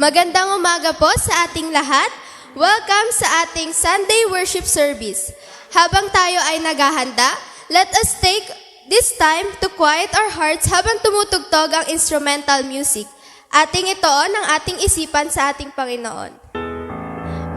Magandang umaga po sa ating lahat. Welcome sa ating Sunday worship service. Habang tayo ay naghahanda, let us take this time to quiet our hearts habang tumutugtog ang instrumental music. Ating itoon ang ating isipan sa ating Panginoon.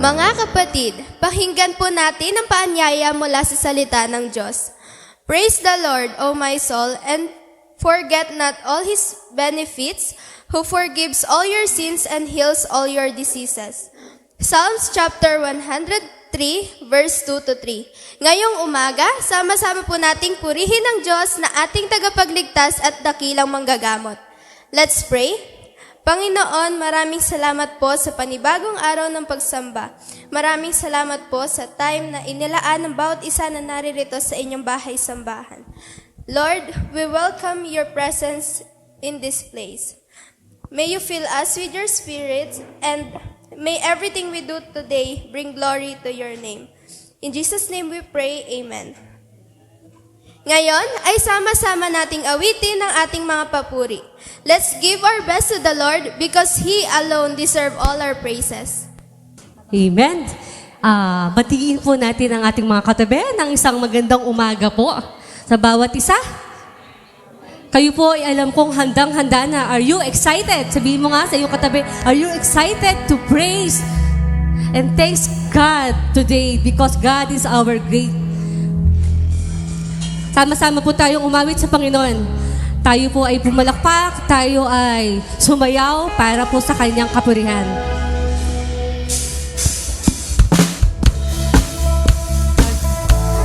Mga kapatid, pakinggan po natin ang paanyaya mula sa salita ng Diyos. Praise the Lord, O my soul, and forget not all His benefits, who forgives all your sins and heals all your diseases. Psalms chapter 103, verse 2 to 3. Ngayong umaga, sama-sama po nating purihin ang Diyos na ating tagapagligtas at dakilang manggagamot. Let's pray. Panginoon, maraming salamat po sa panibagong araw ng pagsamba. Maraming salamat po sa time na inilaan ng bawat isa na naririto sa inyong bahay-sambahan. Lord, we welcome your presence in this place. May you fill us with your Spirit, and may everything we do today bring glory to your name. In Jesus' name we pray, Amen. Ngayon ay sama-sama nating awitin ang ating mga papuri. Let's give our best to the Lord because He alone deserves all our praises. Amen. Batiin po natin ang ating mga katabi ng isang magandang umaga po sa bawat isa. Kayo po ay alam kong handang-handa na. Are you excited? Sabihin mo nga sa iyong katabi, are you excited to praise and thanks God today because God is our great. Sama-sama po tayong umawit sa Panginoon. Tayo po ay pumalakpak, tayo ay sumayaw para po sa kanyang kapurihan.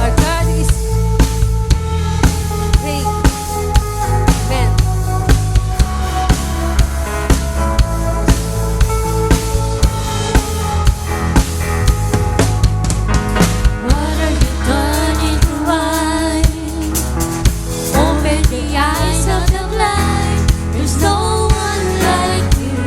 Our God is great. Amen. What are you turning to wine? Open the eyes of the blind. There's no one like you.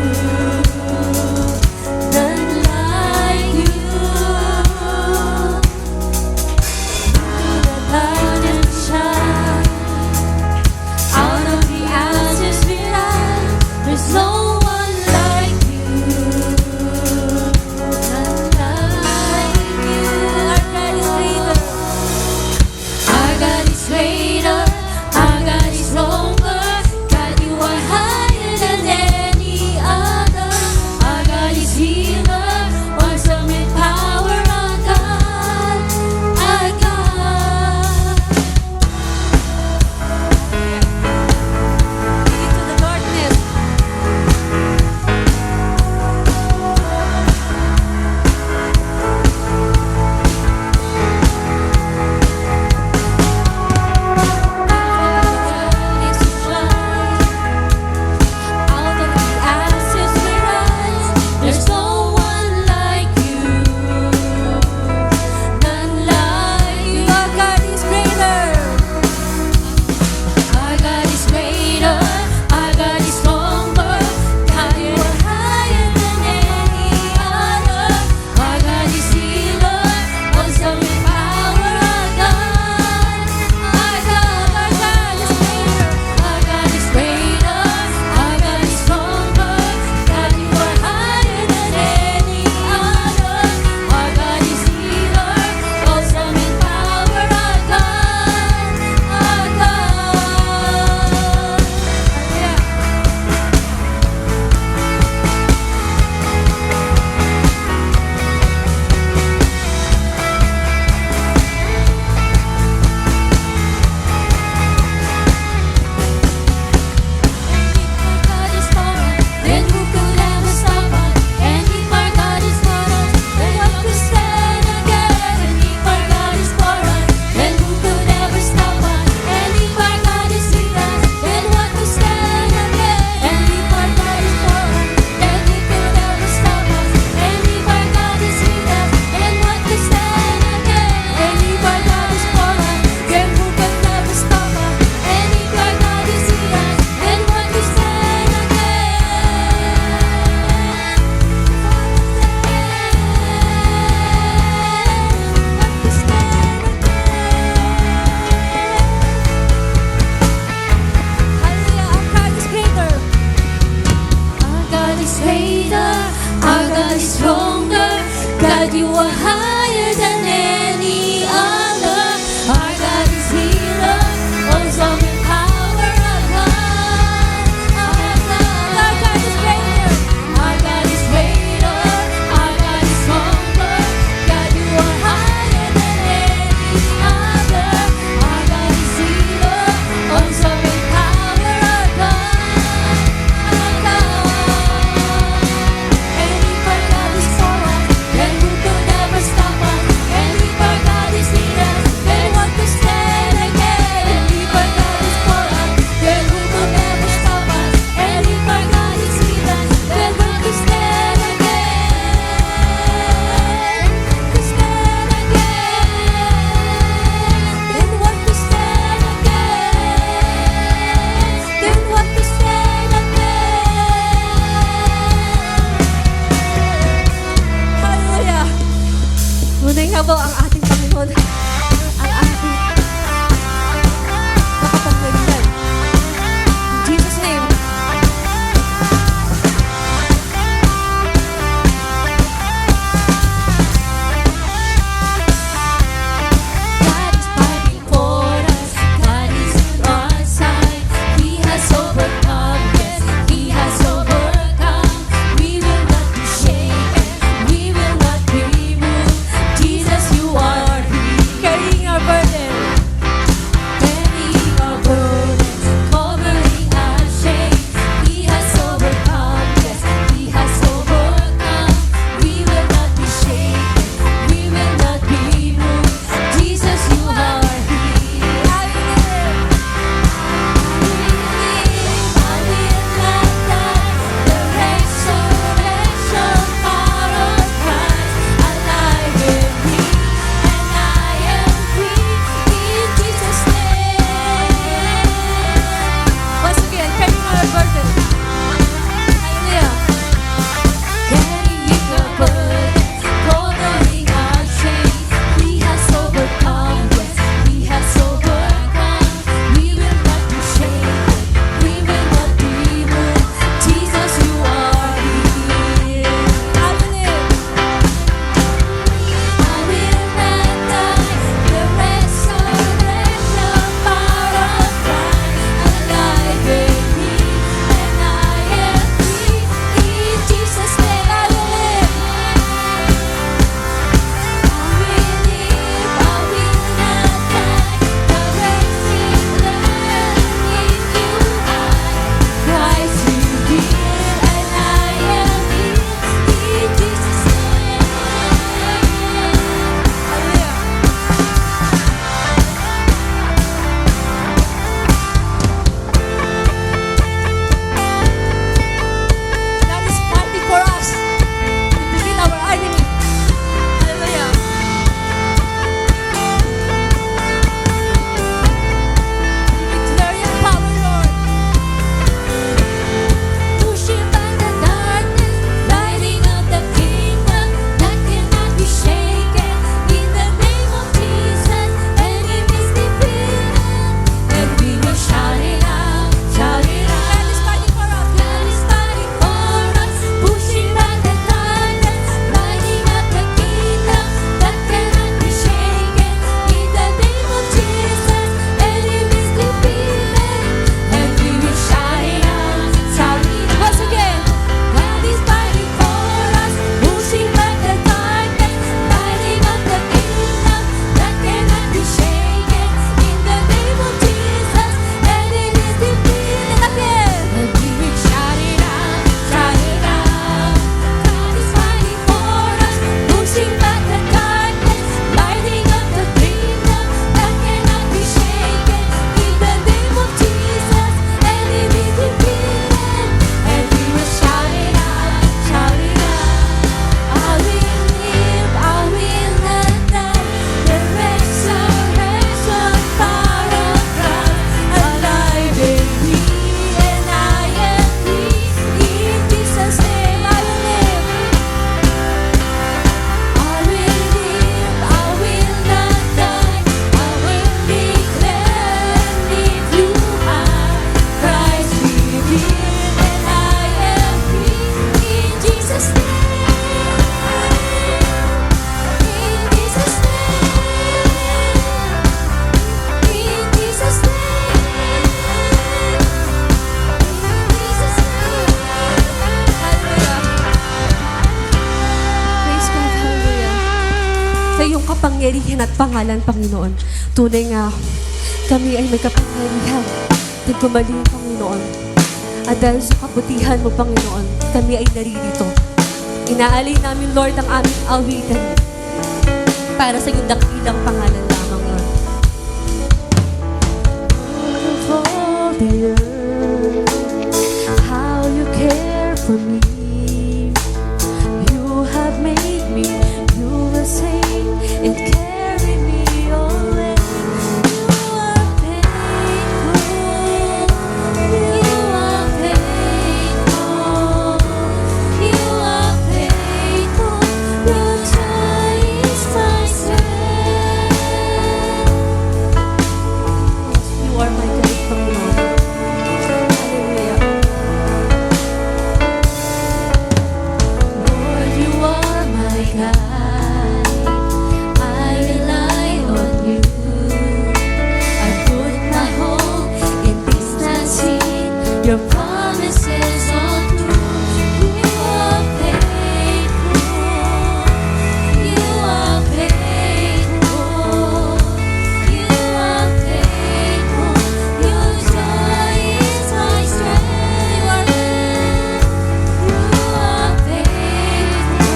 God is stronger. God, you are higher than any other. Our God is healer, awesome in power of God. Our God is greater. Our God is greater. Our God is stronger. God, you are higher than any other. Our God is healer, awesome in power of God. Our God. And if our God is for us, then who could ever stop us? And if our God is in us, then what could stand against? And if our God is for us, then who could ever stop us? And if our God is with us, then what could stand against? Could stand against? Then what could stand against? Then what could stand against? Hallelujah! Tunay nga po ang ating Panginoon, ang ating makapangyarihan. In Jesus' name. God is fighting for us. God is on our side. He has overcome. Yes, He has overcome. We will not be shaken. We will not be moved. Jesus, you kapangyarihan at pangalan, Panginoon. Tunay nga, kami ay may kapangyarihan at gumaling, Panginoon. At dahil sa kabutihan mo, Panginoon, kami ay naririto. Inaalay namin, Lord, ang aming awitan para sa iyong dakilang pangalan lamang, Lord. Of the earth, how you care for me. You have made me, you will save and carry me away. You are faithful, you are faithful, you are faithful. Your joy is my strength. You are my God, Panginoon. Hallelujah. Lord, you are my guide. I rely on you. I put my hope in this unseen. Your promises are true. You are faithful. You are faithful. You are faithful. Your joy is my strength. You are faithful.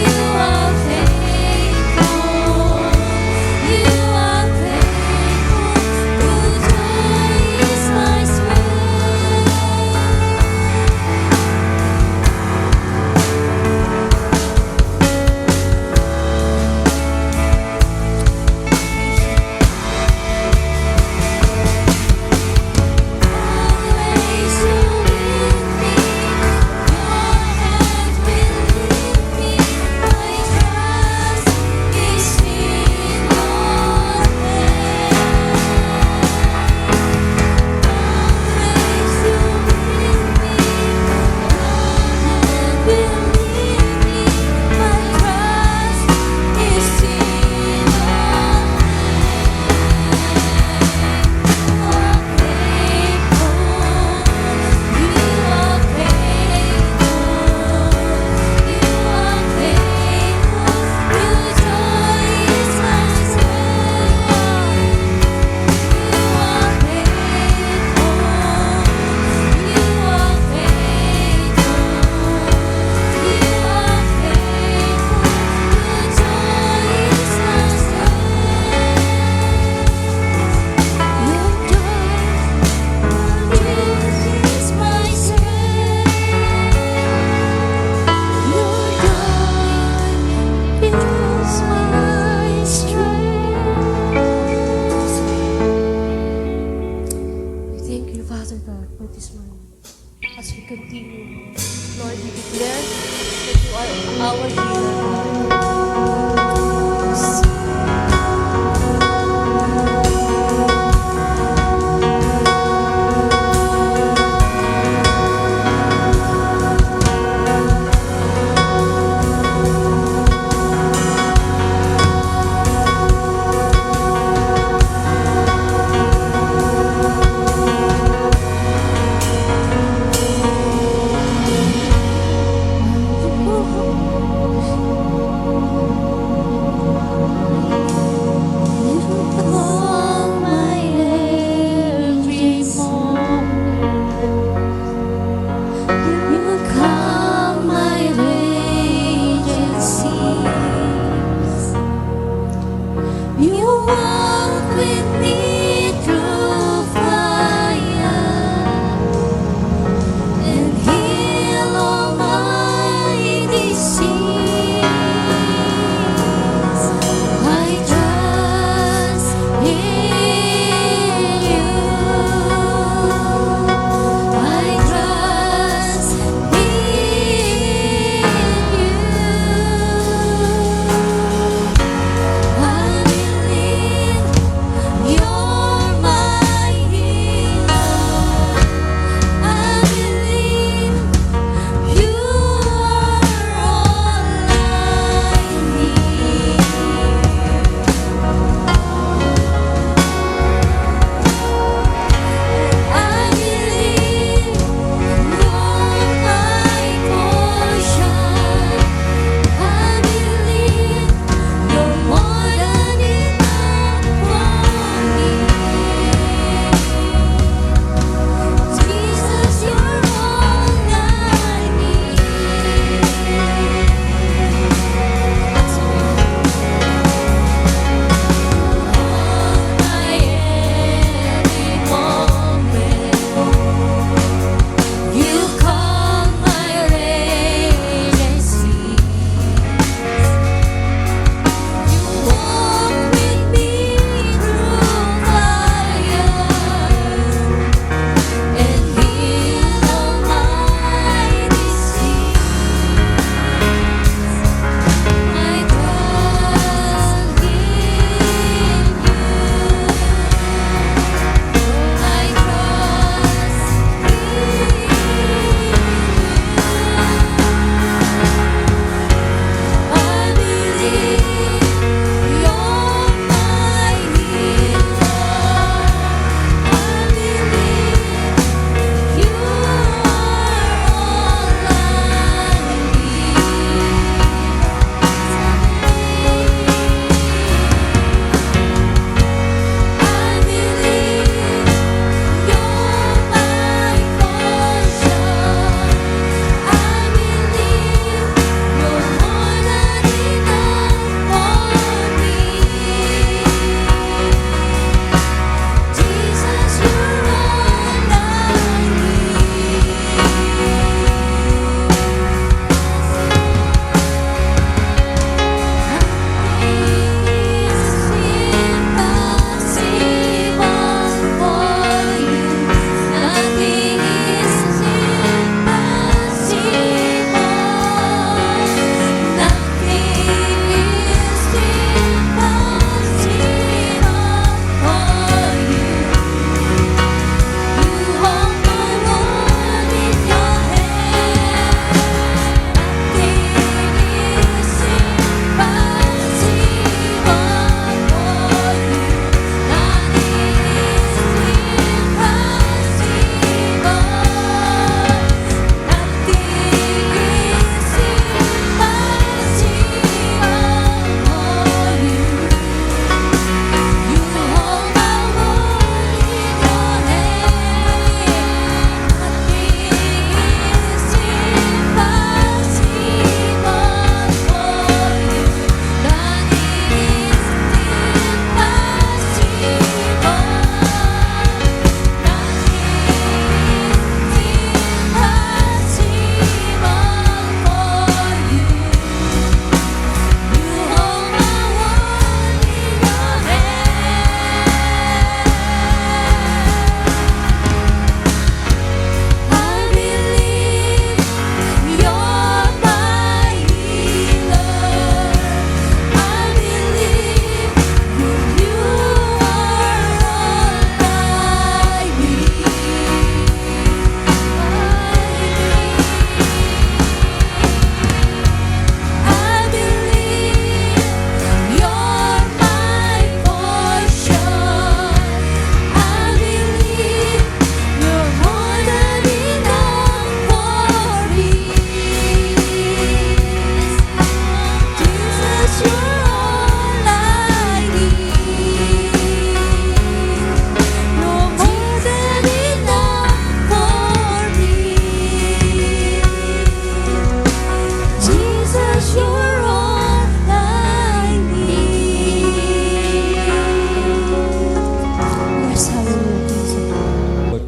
You are faithful. You are faithful. Your joy is my Always you with me. Your hands will lead me. My trust is in your hand. Always you with me. Your hand will lead me. My trust is in your Thank you, Father God, for this morning. As we continue, Lord, we declare that you are our healer.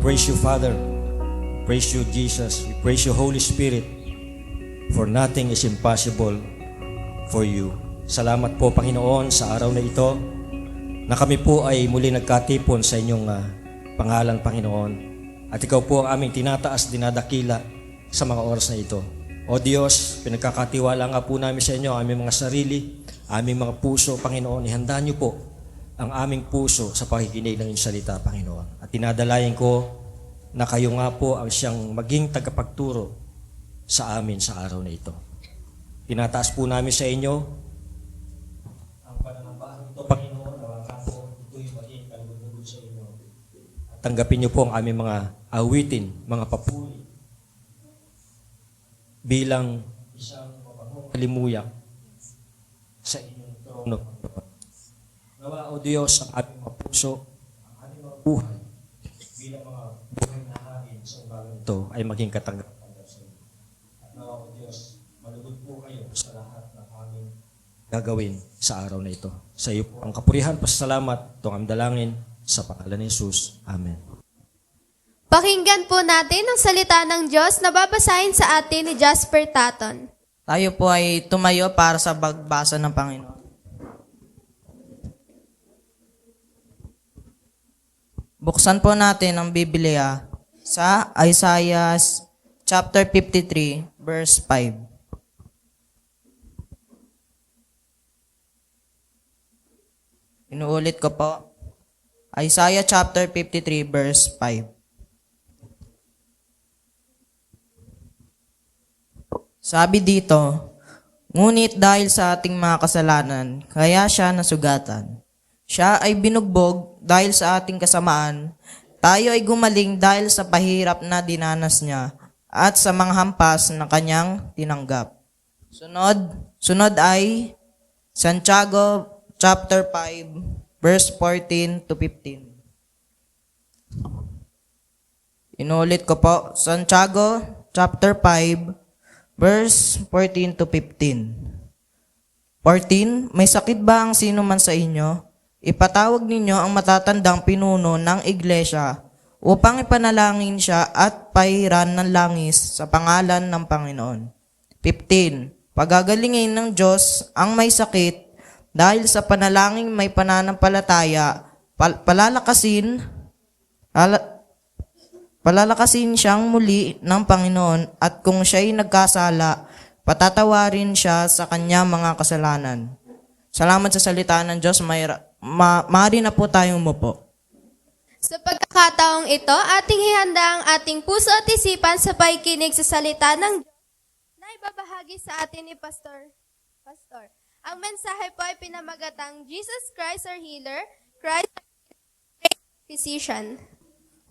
praise you, Father. Praise you, Jesus. We praise you, Holy Spirit. For nothing is impossible for you. Salamat po, Panginoon, sa araw na ito na kami po ay muli nagkatipon sa inyong pangalan, Panginoon. At ikaw po ang aming tinataas, dinadakila sa mga oras na ito. O Diyos, pinagkakatiwala nga po namin sa inyo ang aming mga sarili, aming mga puso, Panginoon. Ihanda niyo po ang aming puso sa pakikinig ng inyong salita, Panginoon. At tinadalayan ko na kayo nga po ang siyang maging tagapagturo sa amin sa araw na ito. Tinataas po namin sa inyo ang pananampahan ito, Panginoon, na mga po ito'y maging kalugod sa inyo. At tanggapin niyo po ang aming mga awitin, mga papuri, bilang isang mapagong kalimuyak sa inyong trono. Nawa, O Diyos, ang aming mga puso, ang aming mga buhay, bilang mga buhay na hain sa umagang ito ay maging katanggap-tanggap sa inyo. At nawa, O Diyos, malugod po kayo sa lahat ng aming gagawin sa araw na ito. Sa iyo po ang kapurihan, pasasalamat, itong aming dalangin sa pangalan ni Jesus. Amen. Pakinggan po natin ang salita ng Diyos na babasahin sa atin ni Jasper Taton. Tayo po ay tumayo para sa pagbasa ng Panginoon. Buksan po natin ang Biblia sa Isaiah chapter 53, verse 5. Inuulit ko po. Isaiah chapter 53, verse 5. Sabi dito, ngunit dahil sa ating mga kasalanan, kaya siya nasugatan. Siya ay binugbog dahil sa ating kasamaan. Tayo ay gumaling dahil sa pahirap na dinanas niya at sa mga hampas na kanyang tinanggap. Sunod ay Santiago chapter 5, verse 14 to 15. Inulit ko po, Santiago chapter 5, verse 14 to 15. 14, may sakit ba ang sino man sa inyo? Ipatawag ninyo ang matatandang pinuno ng iglesia upang ipanalangin siya at pahiran ng langis sa pangalan ng Panginoon. 15, pagagalingin ng Diyos ang may sakit dahil sa panalangin may pananampalataya, palalakasin siyang muli ng Panginoon at kung siya'y nagkasala, patatawarin siya sa kanya mga kasalanan. Salamat sa salita ng Diyos. Maaari na po tayong umupo. Sa pagkakataong ito, ating ihanda ang ating puso at isipan sa pakikinig sa salita ng Diyos na ibabahagi sa atin ni Pastor. Ang mensahe po ay pinamagatang Jesus Christ our Healer, Christ our Great Physician.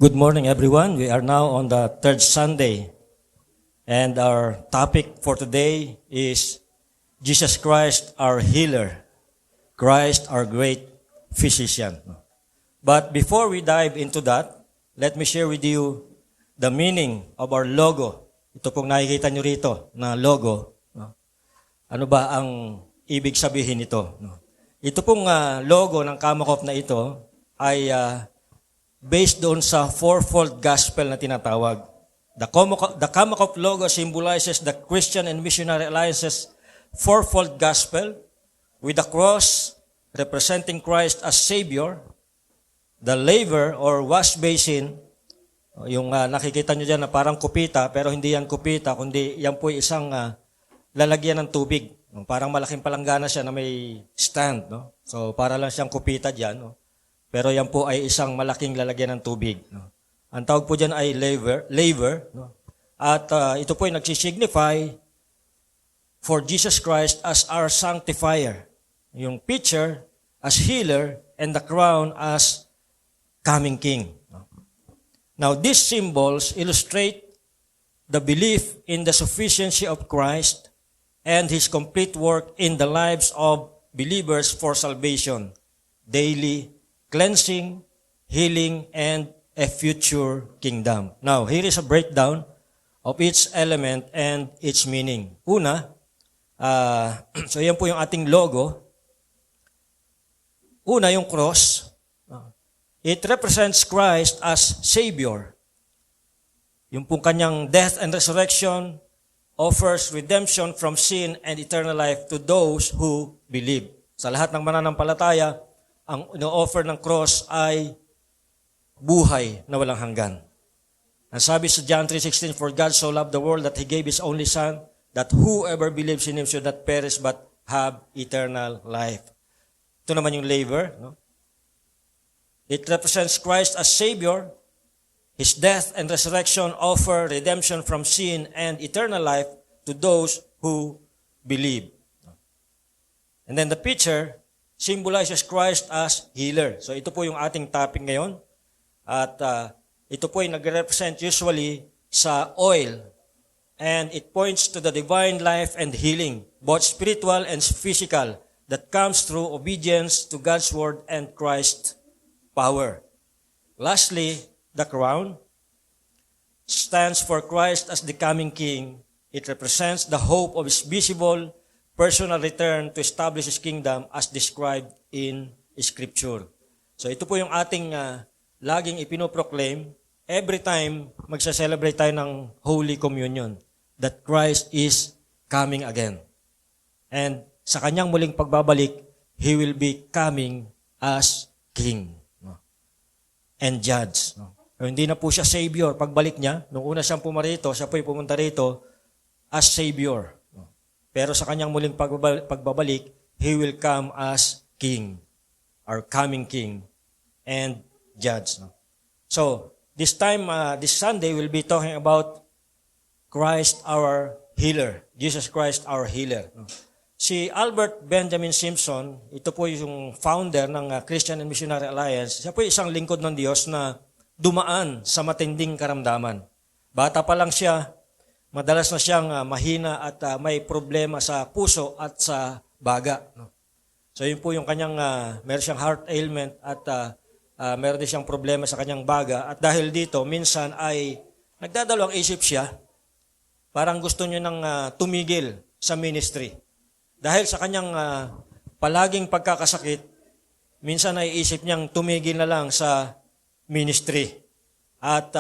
Good morning, everyone. We are now on the third Sunday, and our topic for today is Jesus Christ, our healer, Christ, our great physician. But before we dive into that, let me share with you the meaning of our logo. Ito pong nakikita nyo rito na logo. Ano ba ang ibig sabihin nito? Ito pong logo ng Kamakop na ito ay based doon sa fourfold gospel na tinatawag. The Kamakop logo symbolizes the Christian and Missionary Alliance's fourfold gospel with the cross representing Christ as Savior, the laver or wash basin, yung nakikita nyo dyan na parang kupita, pero hindi yan kupita, kundi yan po isang lalagyan ng tubig. Parang malaking palanggana siya na may stand. No? So para lang siyang kupita dyan. No? Pero yan po ay isang malaking lalagyan ng tubig. No? Ang tawag po dyan ay laver. No? At ito po ay nagsisignify for Jesus Christ as our sanctifier. Yung pitcher as healer and the crown as coming king. Now, these symbols illustrate the belief in the sufficiency of Christ and His complete work in the lives of believers for salvation, daily cleansing, healing, and a future kingdom. Now, here is a breakdown of each element and its meaning. Una, so yan po yung ating logo. Una, yung cross. It represents Christ as Savior. Yung pong kanyang death and resurrection offers redemption from sin and eternal life to those who believe. Sa lahat ng mananampalataya, ang ino-offer ng cross ay buhay na walang hanggan. Ang sabi sa John 3:16, "For God so loved the world that He gave His only Son, that whoever believes in Him should not perish but have eternal life." Ito naman yung laver. No? It represents Christ as Savior. His death and resurrection offer redemption from sin and eternal life to those who believe. And then the picture symbolizes Christ as healer. So ito po yung ating topic ngayon. At ito po ay nag-represent usually sa oil. And it points to the divine life and healing, both spiritual and physical, that comes through obedience to God's word and Christ's power. Lastly, the crown stands for Christ as the coming King. It represents the hope of His visible, personal return to establish His kingdom as described in Scripture. So ito po yung ating laging ipinoproclaim every time magsa-celebrate tayo ng Holy Communion, that Christ is coming again. And sa kanyang muling pagbabalik, He will be coming as King, no? And Judge. No? So, hindi na po siya Savior pagbalik niya. Nung una siyang pumarito, siya po pumunta rito as Savior. No? Pero sa kanyang muling pagbabalik, He will come as King, our coming King and Judge. No? So, this time, this Sunday, we'll be talking about Christ our healer. Jesus Christ our healer. No? Si Albert Benjamin Simpson, ito po yung founder ng Christian and Missionary Alliance. Siya po isang lingkod ng Diyos na dumaan sa matinding karamdaman. Bata pa lang siya, madalas na siyang mahina at may problema sa puso at sa baga. No? So yun po yung kanyang, meron siyang heart ailment at meron din siyang problema sa kanyang baga. At dahil dito, minsan ay nagdadalawang isip siya, parang gusto niya nang tumigil sa ministry. Dahil sa kanyang palaging pagkakasakit, minsan ay isip niyang tumigil na lang sa ministry. At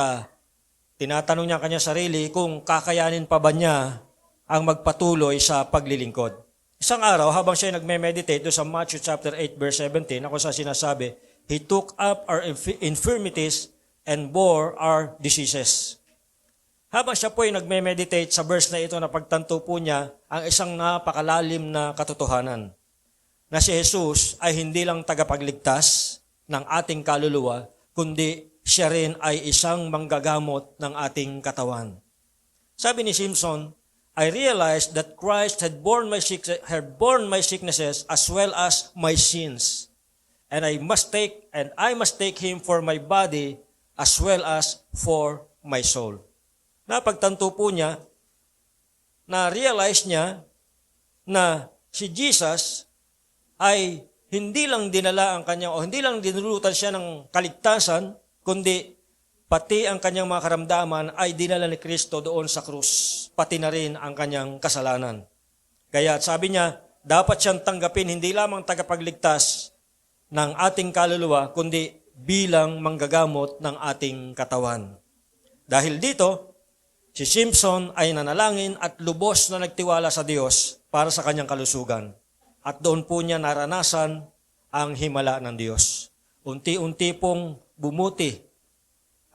tinatanong niya kanya sarili kung kakayanin pa ba niya ang magpatuloy sa paglilingkod. Isang araw, habang siya nagme-meditate doon sa Matthew chapter 8 verse 17, ako sa sinasabi, He took up our infirmities and bore our diseases. Habang siya po ay nagme-meditate sa verse na ito, napagtanto po niya ang isang napakalalim na katotohanan, na si Jesus ay hindi lang tagapagligtas ng ating kaluluwa, kundi siya rin ay isang manggagamot ng ating katawan. Sabi ni Simpson, I realized that Christ had borne my sicknesses as well as my sins. And I must take Him for my body as well as for my soul. Napagtanto po niya, na-realize niya na si Jesus ay hindi lang dinala ang kanyang, o hindi lang dinulutan siya ng kaligtasan, kundi pati ang kanyang mga karamdaman ay dinala ni Kristo doon sa krus, pati na rin ang kanyang kasalanan. Kaya sabi niya, dapat siyang tanggapin hindi lamang tagapagligtas ng ating kaluluwa, kundi bilang manggagamot ng ating katawan. Dahil dito, si Simpson ay nanalangin at lubos na nagtiwala sa Diyos para sa kanyang kalusugan. At doon po niya naranasan ang himala ng Diyos. Unti-unti pong bumuti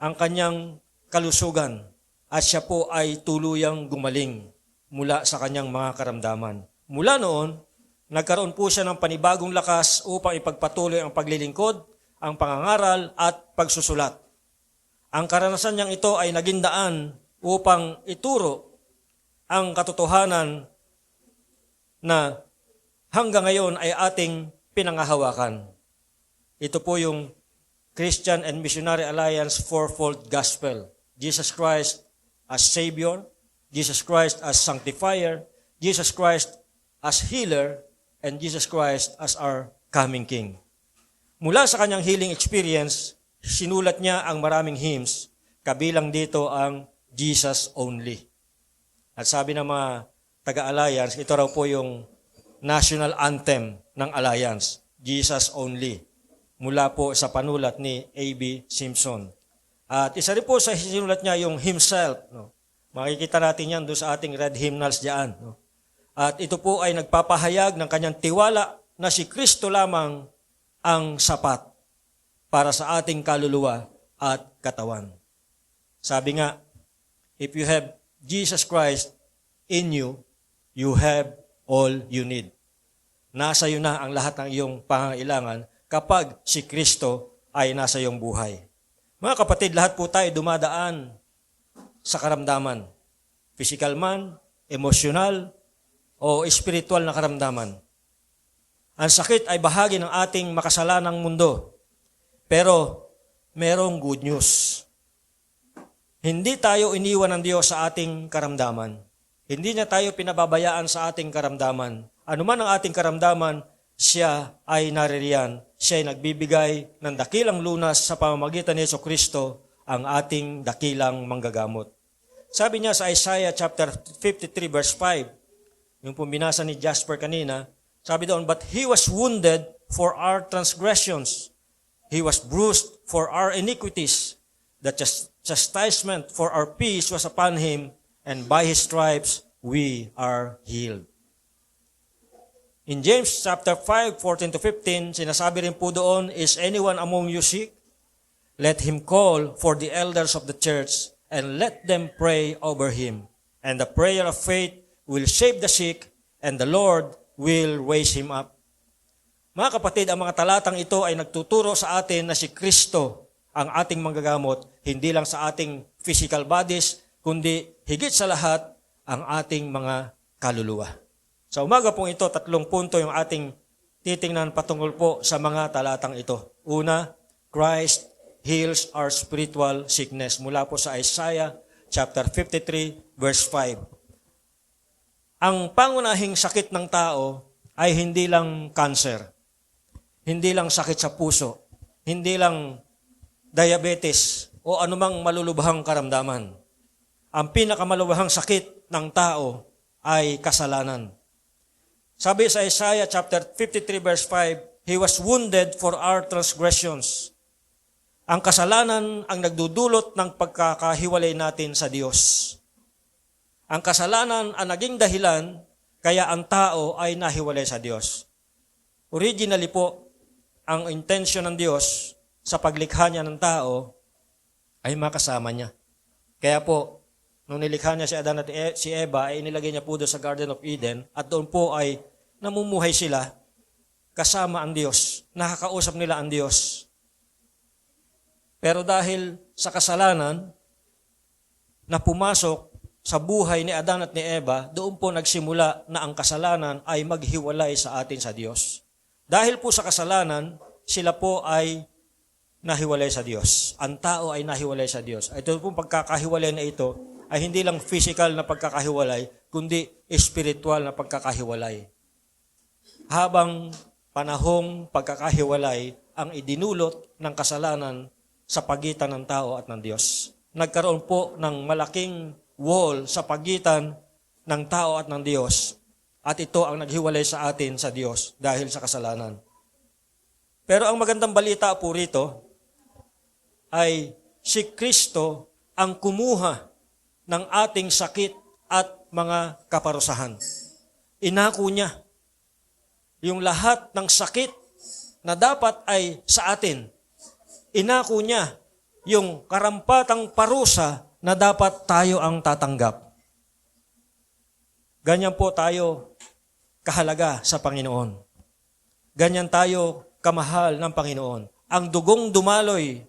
ang kanyang kalusugan at siya po ay tuluyang gumaling mula sa kanyang mga karamdaman. Mula noon, nagkaroon po siya ng panibagong lakas upang ipagpatuloy ang paglilingkod, ang pangangaral at pagsusulat. Ang karanasan niyang ito ay naging daan upang ituro ang katotohanan na hanggang ngayon ay ating pinangahawakan. Ito po yung Christian and Missionary Alliance Fourfold Gospel. Jesus Christ as Savior, Jesus Christ as Sanctifier, Jesus Christ as Healer, and Jesus Christ as our coming King. Mula sa kanyang healing experience, sinulat niya ang maraming hymns, kabilang dito ang Jesus Only. At sabi ng mga taga-Alliance, ito raw po yung national anthem ng Alliance, Jesus Only, mula po sa panulat ni A.B. Simpson. At isa rin po sa sinulat niya yung himself. No? Makikita natin yan doon sa ating red hymnals diyan. No? At ito po ay nagpapahayag ng kanyang tiwala na si Kristo lamang ang sapat para sa ating kaluluwa at katawan. Sabi nga, if you have Jesus Christ in you, you have all you need. Nasa iyo na ang lahat ng iyong pangangailangan kapag si Kristo ay nasa iyong buhay. Mga kapatid, lahat po tayo dumadaan sa karamdaman. Physical man, emosyonal, o espiritual na karamdaman. Ang sakit ay bahagi ng ating makasalanang mundo. Pero, merong good news. Hindi tayo iniwan ng Diyos sa ating karamdaman. Hindi niya tayo pinababayaan sa ating karamdaman. Ano man ang ating karamdaman, siya ay naririyan. Siya ay nagbibigay ng dakilang lunas sa pamamagitan ni Jesucristo, ang ating dakilang manggagamot. Sabi niya sa Isaiah chapter 53 verse 5, yung pumbinasa ni Jasper kanina, sabi doon, but He was wounded for our transgressions. He was bruised for our iniquities. The chastisement for our peace was upon Him, and by His stripes we are healed. In James chapter 5, 14-15, sinasabi rin po doon, is anyone among you sick? Let him call for the elders of the church and let them pray over him. And the prayer of faith will save the sick, and the Lord will raise him up. Mga kapatid, ang mga talatang ito ay nagtuturo sa atin na si Kristo ang ating manggagamot, hindi lang sa ating physical bodies, kundi higit sa lahat ang ating mga kaluluwa. Sa umaga pong ito, 3 punto yung ating titingnan patungkol po sa mga talatang ito. Una, Christ heals our spiritual sickness. Mula po sa Isaiah chapter 53 verse 5. Ang pangunahing sakit ng tao ay hindi lang cancer, hindi lang sakit sa puso, hindi lang diabetes o anumang malulubhang karamdaman. Ang pinakamalubhang sakit ng tao ay kasalanan. Sabi sa Isaiah chapter 53 verse 5, He was wounded for our transgressions. Ang kasalanan ang nagdudulot ng pagkakahiwalay natin sa Diyos. Ang kasalanan ang naging dahilan kaya ang tao ay nahiwalay sa Diyos. Originally po, ang intensyon ng Diyos sa paglikha niya ng tao ay makasama niya. Kaya po, nung nilikha niya si Adan at si Eva, ay inilagay niya po doon sa Garden of Eden at doon po ay namumuhay sila kasama ang Diyos. Nakakausap nila ang Diyos. Pero dahil sa kasalanan na pumasok sa buhay ni Adan at ni Eva, doon po nagsimula na ang kasalanan ay maghiwalay sa atin sa Diyos. Dahil po sa kasalanan, sila po ay nahiwalay sa Diyos. Ang tao ay nahiwalay sa Diyos. Ito pong pagkakahiwalay na ito ay hindi lang physical na pagkakahiwalay, kundi spiritual na pagkakahiwalay. Habang panahong pagkakahiwalay ang idinulot ng kasalanan sa pagitan ng tao at ng Diyos. Nagkaroon po ng malaking wall sa pagitan ng tao at ng Diyos. At ito ang naghiwalay sa atin sa Diyos dahil sa kasalanan. Pero ang magandang balita po rito ay si Kristo ang kumuha ng ating sakit at mga kaparusahan. Inako niya yung lahat ng sakit na dapat ay sa atin. Inako niya yung karampatang parusa na dapat tayo ang tatanggap. Ganyan po tayo kahalaga sa Panginoon. Ganyan tayo kamahal ng Panginoon. Ang dugong dumaloy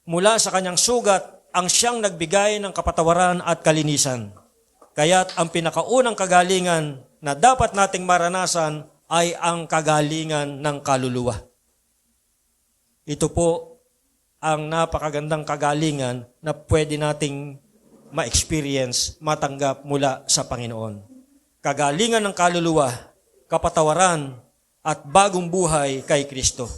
mula sa kanyang sugat ang siyang nagbigay ng kapatawaran at kalinisan. Kaya't ang pinakaunang kagalingan na dapat nating maranasan ay ang kagalingan ng kaluluwa. Ito po ang napakagandang kagalingan na pwede nating ma-experience, matanggap mula sa Panginoon. Kagalingan ng kaluluwa, kapatawaran, at bagong buhay kay Kristo.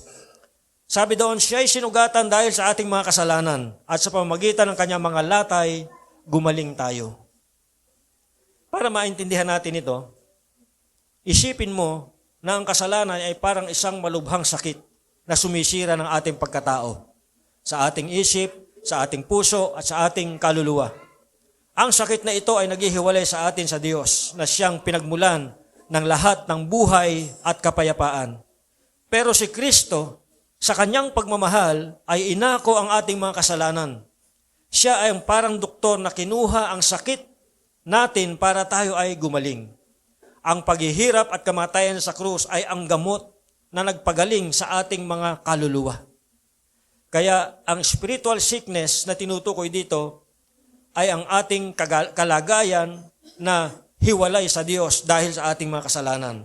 Sabi doon, siya ay sinugatan dahil sa ating mga kasalanan at sa pamamagitan ng kanyang mga latay, gumaling tayo. Para maintindihan natin ito, isipin mo na ang kasalanan ay parang isang malubhang sakit na sumisira ng ating pagkatao. Sa ating isip, sa ating puso at sa ating kaluluwa. Ang sakit na ito ay naghihiwalay sa atin sa Diyos na siyang pinagmulan ng lahat ng buhay at kapayapaan. Pero si Kristo, sa kanyang pagmamahal, ay inako ang ating mga kasalanan. Siya ay ang parang doktor na kinuha ang sakit natin para tayo ay gumaling. Ang paghihirap at kamatayan sa krus ay ang gamot na nagpagaling sa ating mga kaluluwa. Kaya ang spiritual sickness na tinutukoy dito ay ang ating kalagayan na hiwalay sa Diyos dahil sa ating mga kasalanan.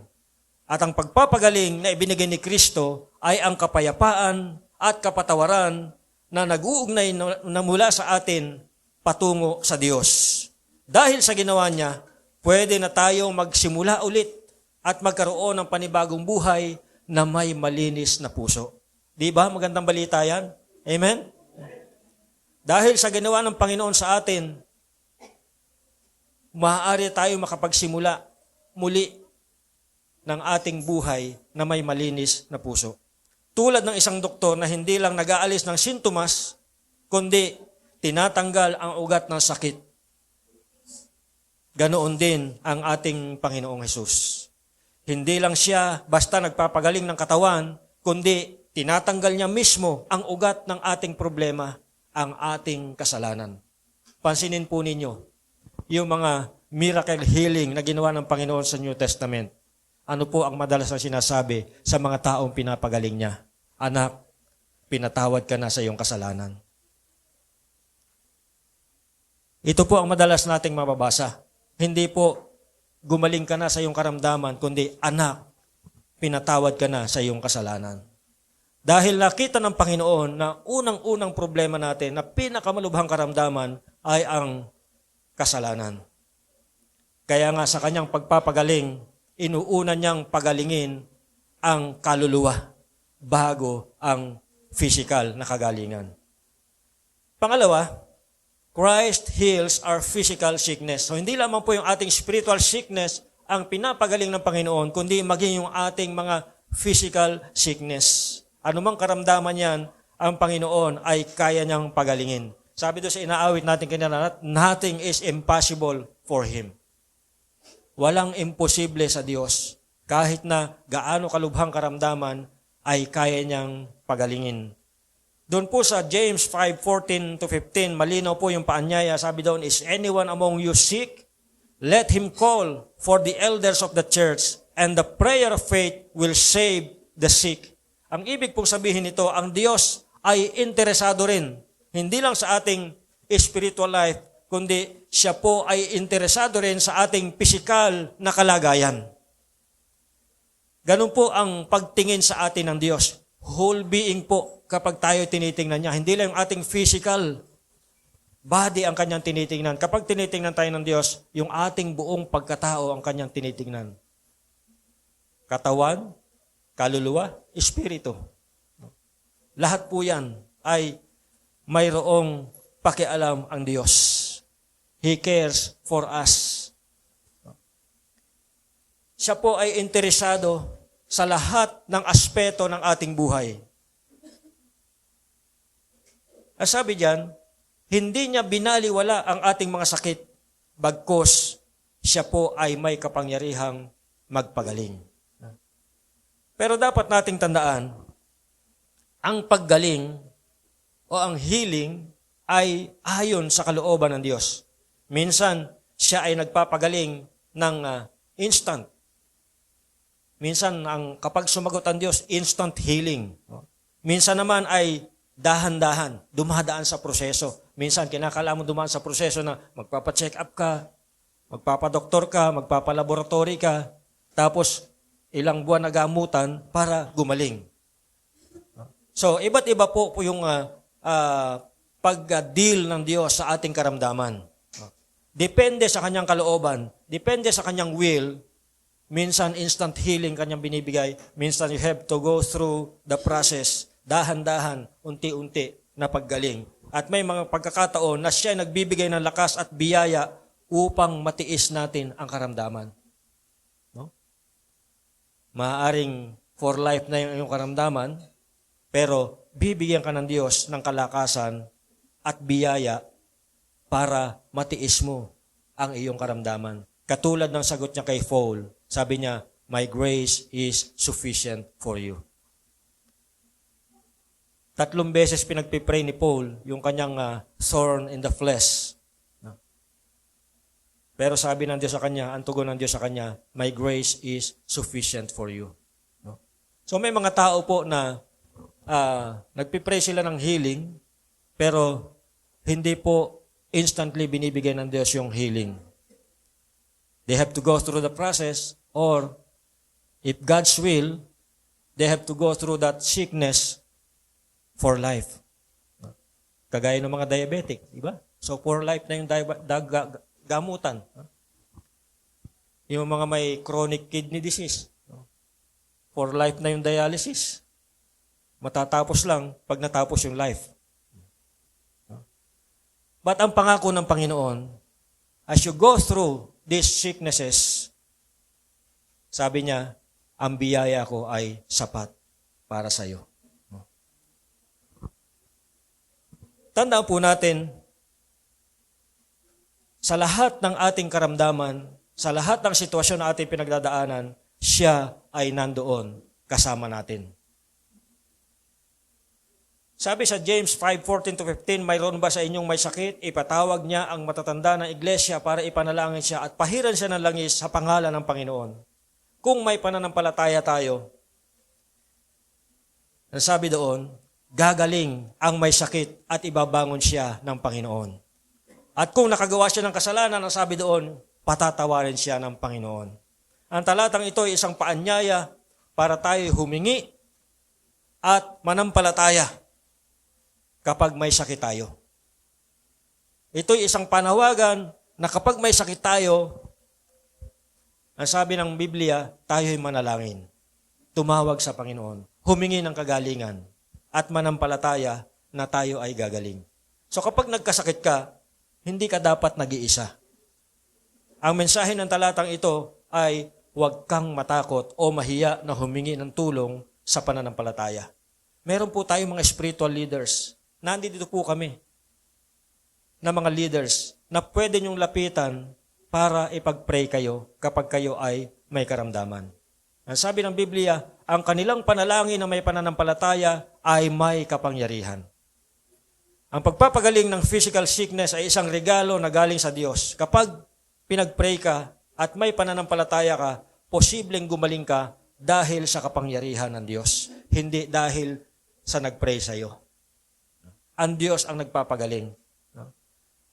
At ang pagpapagaling na ibinigay ni Kristo ay ang kapayapaan at kapatawaran na nag-uugnay na mula sa atin patungo sa Diyos. Dahil sa ginawa niya, pwede na tayong magsimula ulit at magkaroon ng panibagong buhay na may malinis na puso. Di ba? Magandang balita yan. Amen? Dahil sa ginawa ng Panginoon sa atin, maaari tayo makapagsimula muli ng ating buhay na may malinis na puso. Tulad ng isang doktor na hindi lang nag-aalis ng sintomas, kundi tinatanggal ang ugat ng sakit. Ganoon din ang ating Panginoong Hesus. Hindi lang siya basta nagpapagaling ng katawan, kundi tinatanggal niya mismo ang ugat ng ating problema, ang ating kasalanan. Pansinin po ninyo, yung mga miracle healing na ginawa ng Panginoon sa New Testament. Ano po ang madalas na sinasabi sa mga taong pinapagaling niya? Anak, pinatawad ka na sa iyong kasalanan. Ito po ang madalas nating mababasa. Hindi po, gumaling ka na sa iyong karamdaman, kundi, anak, pinatawad ka na sa iyong kasalanan. Dahil nakita ng Panginoon na unang-unang problema natin na pinakamalubhang karamdaman ay ang kasalanan. Kaya nga sa kanyang pagpapagaling, inuuna niyang pagalingin ang kaluluwa bago ang physical na kagalingan. Pangalawa, Christ heals our physical sickness. So hindi lamang po yung ating spiritual sickness ang pinapagaling ng Panginoon, kundi maging yung ating mga physical sickness. Anumang karamdaman yan, ang Panginoon ay kaya niyang pagalingin. Sabi doon sa inaawit natin kanina, nothing is impossible for Him. Walang imposible sa Diyos. Kahit na gaano kalubhang karamdaman, ay kaya niyang pagalingin. Doon po sa James 5:14-15, malinaw po yung paanyaya. Sabi doon, is anyone among you sick? Let him call for the elders of the church, and the prayer of faith will save the sick. Ang ibig pong sabihin nito, ang Diyos ay interesado rin, hindi lang sa ating spiritual life, kundi siya po ay interesado rin sa ating pisikal na kalagayan. Ganun po ang pagtingin sa atin ng Diyos. Whole being po kapag tayo tinitingnan niya. Hindi lang yung ating physical body ang kanyang tinitingnan. Kapag tinitingnan tayo ng Diyos, yung ating buong pagkatao ang kanyang tinitingnan. Katawan, kaluluwa, espiritu. Lahat po yan ay mayroong pakialam ang Diyos. He cares for us. Siya po ay interesado sa lahat ng aspeto ng ating buhay. Ang sabi diyan, hindi niya binaliwala ang ating mga sakit, bagkus siya po ay may kapangyarihang magpagaling. Pero dapat nating tandaan, ang paggaling o ang healing ay ayon sa kalooban ng Diyos. Minsan, siya ay nagpapagaling ng instant. Minsan, kapag sumagot ang Diyos, instant healing. Minsan naman ay dahan-dahan, dumadaan sa proseso. Minsan, kinakala mo dumaan sa proseso na magpapacheck up ka, magpapadoktor ka, magpapalaboratory ka, tapos ilang buwan na gamutan para gumaling. So, iba't iba po yung pag-deal ng Diyos sa ating karamdaman. Depende sa kanyang kalooban, depende sa kanyang will. Minsan instant healing kanyang binibigay, minsan you have to go through the process, dahan-dahan, unti-unti na paggaling. At may mga pagkakataon na siya nagbibigay ng lakas at biyaya upang matiis natin ang karamdaman. No? Maaaring for life na yung karamdaman, pero bibigyan ka ng Diyos ng kalakasan at biyaya para matiis mo ang iyong karamdaman. Katulad ng sagot niya kay Paul, sabi niya, my grace is sufficient for you. 3 beses pinagpipray ni Paul yung kanyang thorn in the flesh. Pero sabi ng Diyos sa kanya, ang tugon ng Diyos sa kanya, my grace is sufficient for you. No? So may mga tao po na nagpipray sila ng healing, pero hindi po instantly binibigay ng Diyos yung healing. They have to go through the process, or if God's will, they have to go through that sickness for life. Kagaya ng mga diabetic, di ba? So for life na yung gamutan. Yung mga may chronic kidney disease. For life na yung dialysis. Matatapos lang pag natapos yung life. But ang pangako ng Panginoon, as you go through these sicknesses, sabi niya, ang biyaya ko ay sapat para sa iyo. Tandaan po natin, sa lahat ng ating karamdaman, sa lahat ng sitwasyon na ating pinagdadaanan, siya ay nandoon kasama natin. Sabi sa James 5:14-15, mayroon ba sa inyong may sakit? Ipatawag niya ang matatanda ng iglesia para ipanalangin siya at pahiran siya ng langis sa pangalan ng Panginoon. Kung may pananampalataya tayo, sabi doon, gagaling ang may sakit at ibabangon siya ng Panginoon. At kung nakagawa siya ng kasalanan, ang sabi doon, patatawarin siya ng Panginoon. Ang talatang ito ay isang paanyaya para tayo humingi at manampalataya kapag may sakit tayo. Ito'y isang panawagan na kapag may sakit tayo, ang sabi ng Biblia, tayo'y manalangin. Tumawag sa Panginoon, humingi ng kagalingan, at manampalataya na tayo ay gagaling. So kapag nagkasakit ka, hindi ka dapat nag-iisa. Ang mensahe ng talatang ito ay huwag kang matakot o mahiya na humingi ng tulong sa pananampalataya. Meron po tayong mga spiritual leaders. Nandito po kami na mga leaders na pwede niyong lapitan para ipag-pray kayo kapag kayo ay may karamdaman. Ang sabi ng Biblia, ang kanilang panalangin na may pananampalataya ay may kapangyarihan. Ang pagpapagaling ng physical sickness ay isang regalo na galing sa Diyos. Kapag pinag-pray ka at may pananampalataya ka, posibleng gumaling ka dahil sa kapangyarihan ng Diyos, hindi dahil sa nag-pray sa iyo. Ang Diyos ang nagpapagaling.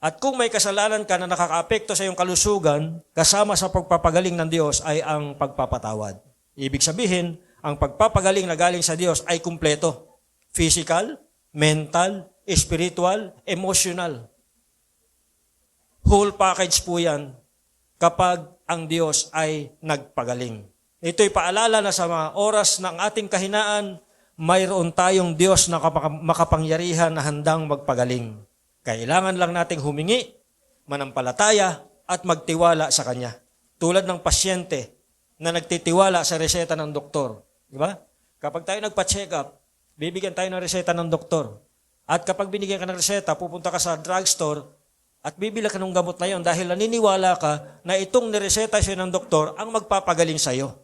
At kung may kasalanan ka na nakakaapekto sa iyong kalusugan, kasama sa pagpapagaling ng Diyos ay ang pagpapatawad. Ibig sabihin, ang pagpapagaling na galing sa Diyos ay kumpleto. Physical, mental, spiritual, emotional. Whole package po yan kapag ang Diyos ay nagpagaling. Ito'y paalala na sa mga oras ng ating kahinaan, mayroon tayong Diyos na makapangyarihan na handang magpagaling. Kailangan lang nating humingi, manampalataya, at magtiwala sa Kanya. Tulad ng pasyente na nagtitiwala sa reseta ng doktor. Di ba? Kapag tayo nagpa-check up, bibigyan tayo ng reseta ng doktor. At kapag binigyan ka ng reseta, pupunta ka sa drugstore at bibili ka ng gamot na yon dahil naniniwala ka na itong nireseta siya ng doktor ang magpapagaling sa iyo.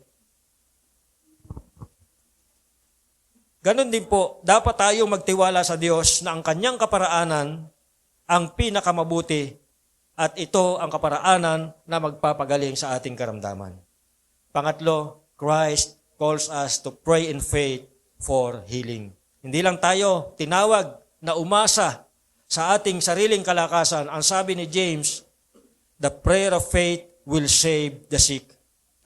Ganon din po, dapat tayong magtiwala sa Diyos na ang Kanyang kaparaanan ang pinakamabuti at ito ang kaparaanan na magpapagaling sa ating karamdaman. Pangatlo, Christ calls us to pray in faith for healing. Hindi lang tayo tinawag na umasa sa ating sariling kalakasan. Ang sabi ni James, the prayer of faith will save the sick.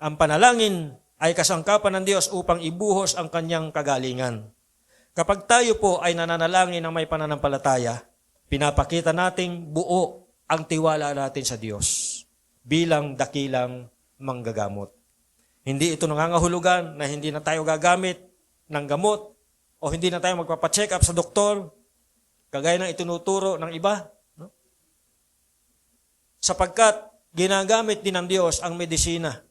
Ang panalangin ay kasangkapan ng Diyos upang ibuhos ang Kanyang kagalingan. Kapag tayo po ay nananalangin ng may pananampalataya, pinapakita nating buo ang tiwala natin sa Diyos bilang dakilang manggagamot. Hindi ito nangangahulugan na hindi na tayo gagamit ng gamot o hindi na tayo magpapacheck up sa doktor, kagaya ng itinuturo ng iba. No? Sapagkat ginagamit din ng Diyos ang medisina.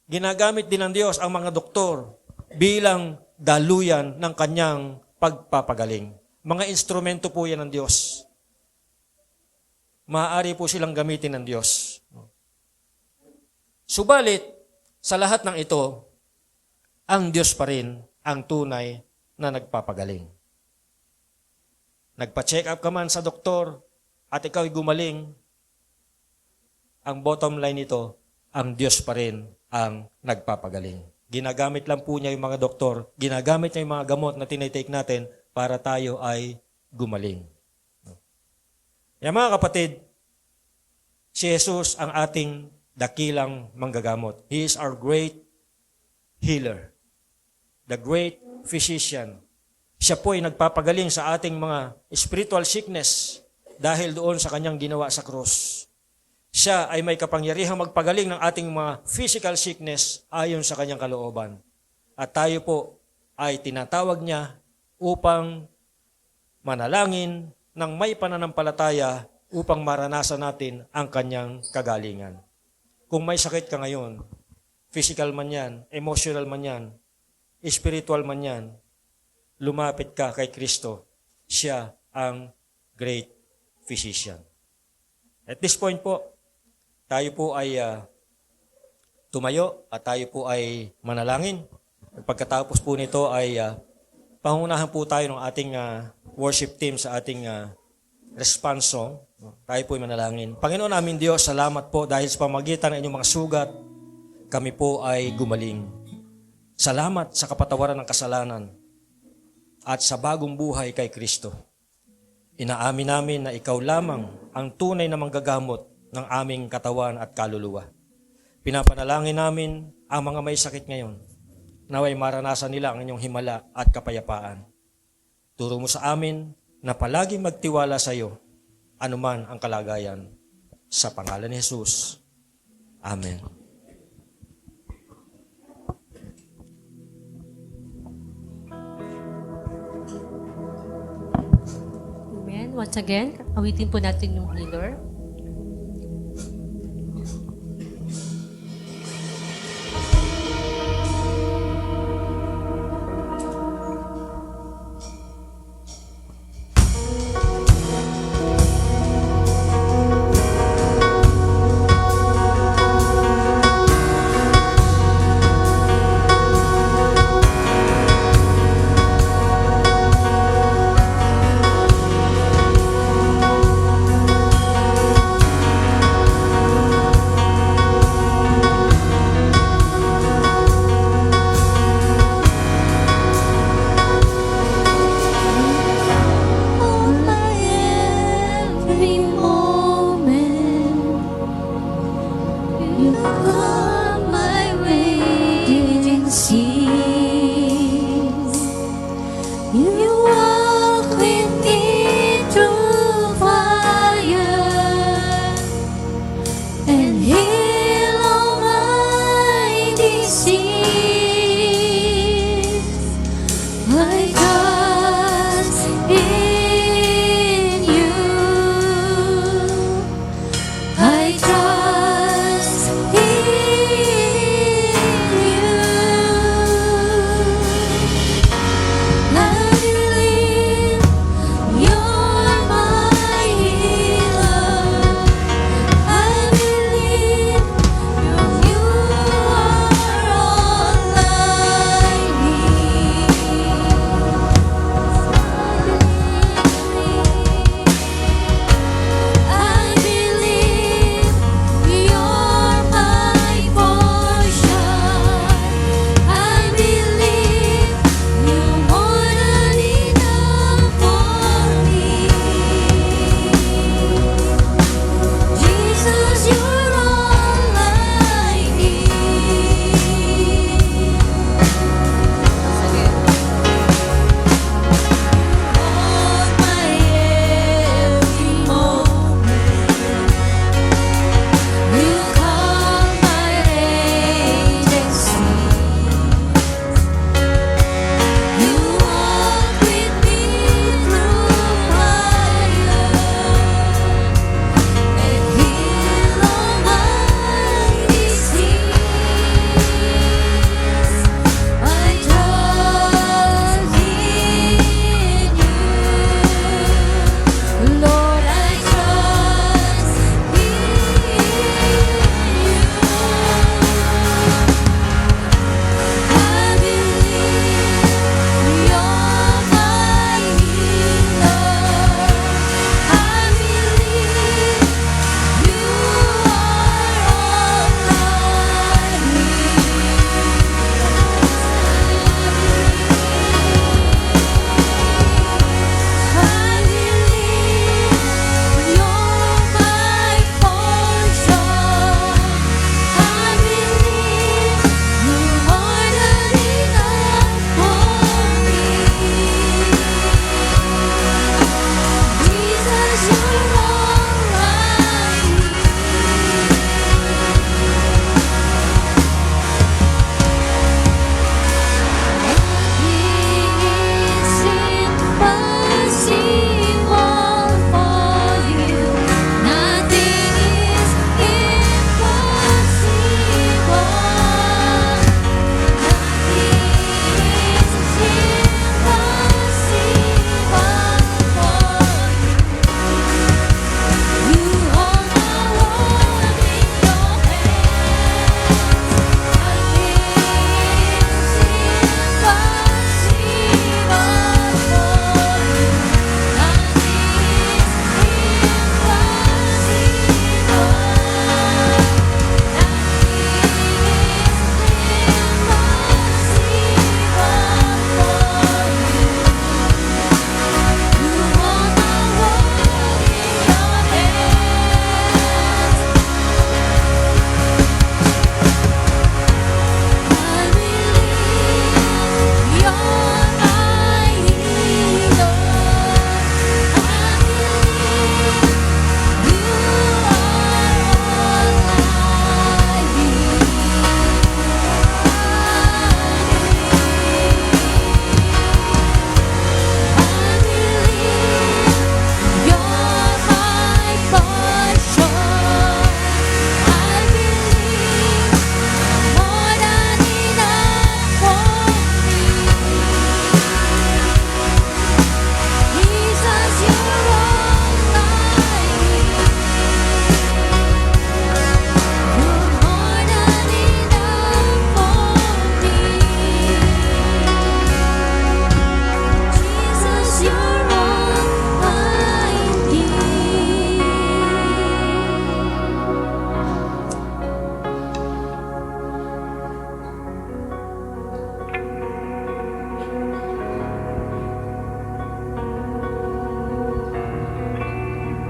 Ginagamit din ng Diyos ang mga doktor bilang daluyan ng Kanyang pagpapagaling. Mga instrumento po yan ng Diyos. maaari po silang gamitin ng Diyos. Subalit, sa lahat ng ito, ang Diyos pa rin ang tunay na nagpapagaling. Nagpa-check up ka man sa doktor at ikaw ay gumaling, ang bottom line nito, ang Diyos pa rin ang nagpapagaling. Ginagamit lang po niya yung mga doktor, ginagamit niya yung mga gamot na tinitake natin para tayo ay gumaling. Yan mga kapatid, si Jesus ang ating dakilang manggagamot. He is our great healer, the great physician. Siya po ay nagpapagaling sa ating mga spiritual sickness dahil doon sa kanyang ginawa sa krus. Siya ay may kapangyarihang magpagaling ng ating mga physical sickness ayon sa kanyang kalooban. At tayo po ay tinatawag niya upang manalangin ng may pananampalataya upang maranasan natin ang kanyang kagalingan. Kung may sakit ka ngayon, physical man yan, emotional man yan, spiritual man yan, lumapit ka kay Kristo. Siya ang great physician. At this point po, tayo po ay tumayo at tayo po ay manalangin. Pagkatapos po nito ay pangunahan po tayo ng ating worship team sa ating response song. Tayo po ay manalangin. Panginoon namin Diyos, salamat po dahil sa pamagitan ng inyong mga sugat, kami po ay gumaling. Salamat sa kapatawaran ng kasalanan at sa bagong buhay kay Kristo. Inaamin namin na ikaw lamang ang tunay na manggagamot ng aming katawan at kaluluwa. Pinapanalangin namin ang mga may sakit ngayon, naway maranasan nila ang inyong himala at kapayapaan. Turo mo sa amin na palaging magtiwala sa iyo, anuman ang kalagayan. Sa pangalan ni Jesus. Amen. Amen. Once again, awitin po natin yung healer.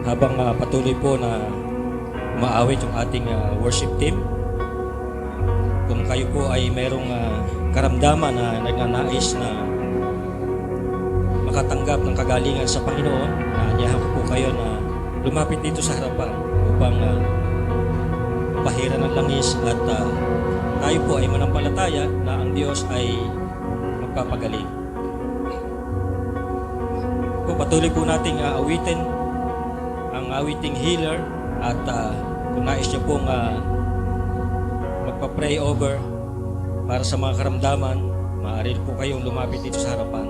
habang patuloy po na maawit yung ating worship team, kung kayo po ay mayroong karamdaman na nagnanais na makatanggap ng kagalingan sa Panginoon, naanyahan ko po kayo na lumapit dito sa harapan upang pahiran ng langis at tayo po ay manampalataya na ang Diyos ay magpapagaling. Patuloy po nating awitin ang awiting healer at kung nais niyo pong magpa-pray over para sa mga karamdaman, maaari po kayong lumapit dito sa harapan.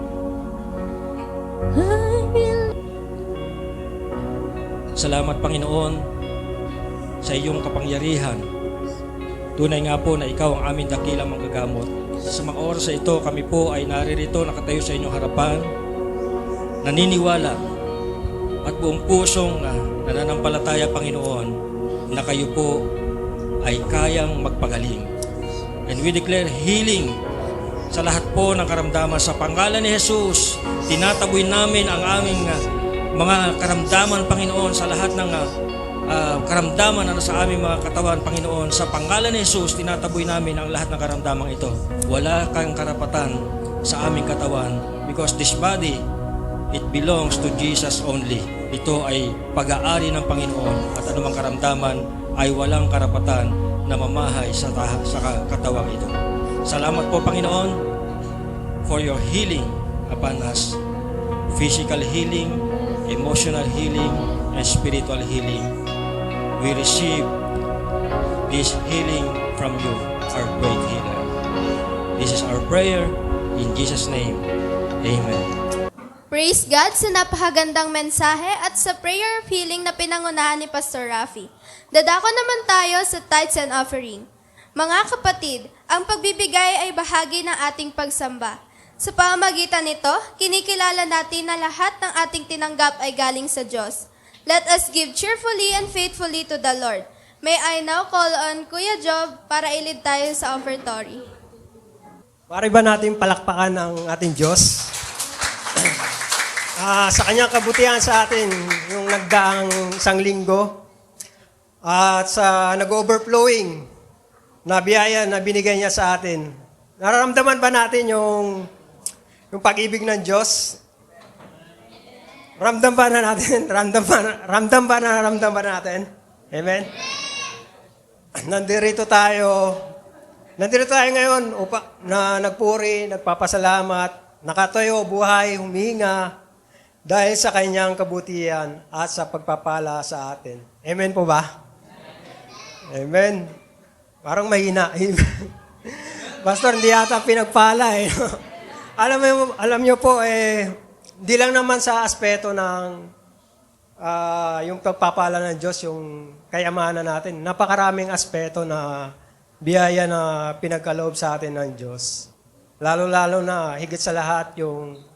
Salamat Panginoon sa iyong kapangyarihan. Tunay nga po na ikaw ang aming dakilang manggagamot. Sa mga oras na ito, kami po ay naririto, nakatayo sa inyong harapan, naniniwala at buong pusong nananampalataya, Panginoon, na kayo po ay kayang magpagaling. And we declare healing sa lahat po ng karamdaman. Sa pangalan ni Jesus, tinataboy namin ang aming mga karamdaman, Panginoon, sa lahat ng karamdaman na sa aming mga katawan, Panginoon. Sa pangalan ni Jesus, tinataboy namin ang lahat ng karamdaman ito. Wala kang karapatan sa aming katawan because this body, it belongs to Jesus only. Ito ay pag-aari ng Panginoon at anumang karamdaman ay walang karapatan na mamahay sa katawang ito. Salamat po, Panginoon, for your healing upon us. Physical healing, emotional healing, and spiritual healing. We receive this healing from you, our great healer. This is our prayer in Jesus' name. Amen. Praise God sa napakagandang mensahe at sa prayer of healing na pinangunahan ni Pastor Rafi. Dadako naman tayo sa tithes and offering. Mga kapatid, ang pagbibigay ay bahagi ng ating pagsamba. Sa pamamagitan nito, kinikilala natin na lahat ng ating tinanggap ay galing sa Diyos. Let us give cheerfully and faithfully to the Lord. May I now call on Kuya Job para ilid tayo sa offertory. Pare ba natin palakpakan ang ating Diyos? Sa kanyang kabutihan sa atin, yung nagdaang isang linggo, at sa nag-overflowing na biyaya na binigay niya sa atin. Nararamdaman ba natin yung pag-ibig ng Diyos? Ramdam ba na natin? Ramdam ba natin? Amen? Nandito tayo ngayon na nagpuri, nagpapasalamat, nakatayo, buhay, huminga, dahil sa kanyang kabutihan at sa pagpapala sa atin. Amen po ba? Amen. Parang mahina. Pastor, hindi yata pinagpala eh. Alam niyo po, di lang naman sa aspeto ng yung pagpapala ng Diyos, yung kayamanan natin. Napakaraming aspeto na biyaya na pinagkaloob sa atin ng Diyos. Lalo-lalo na higit sa lahat yung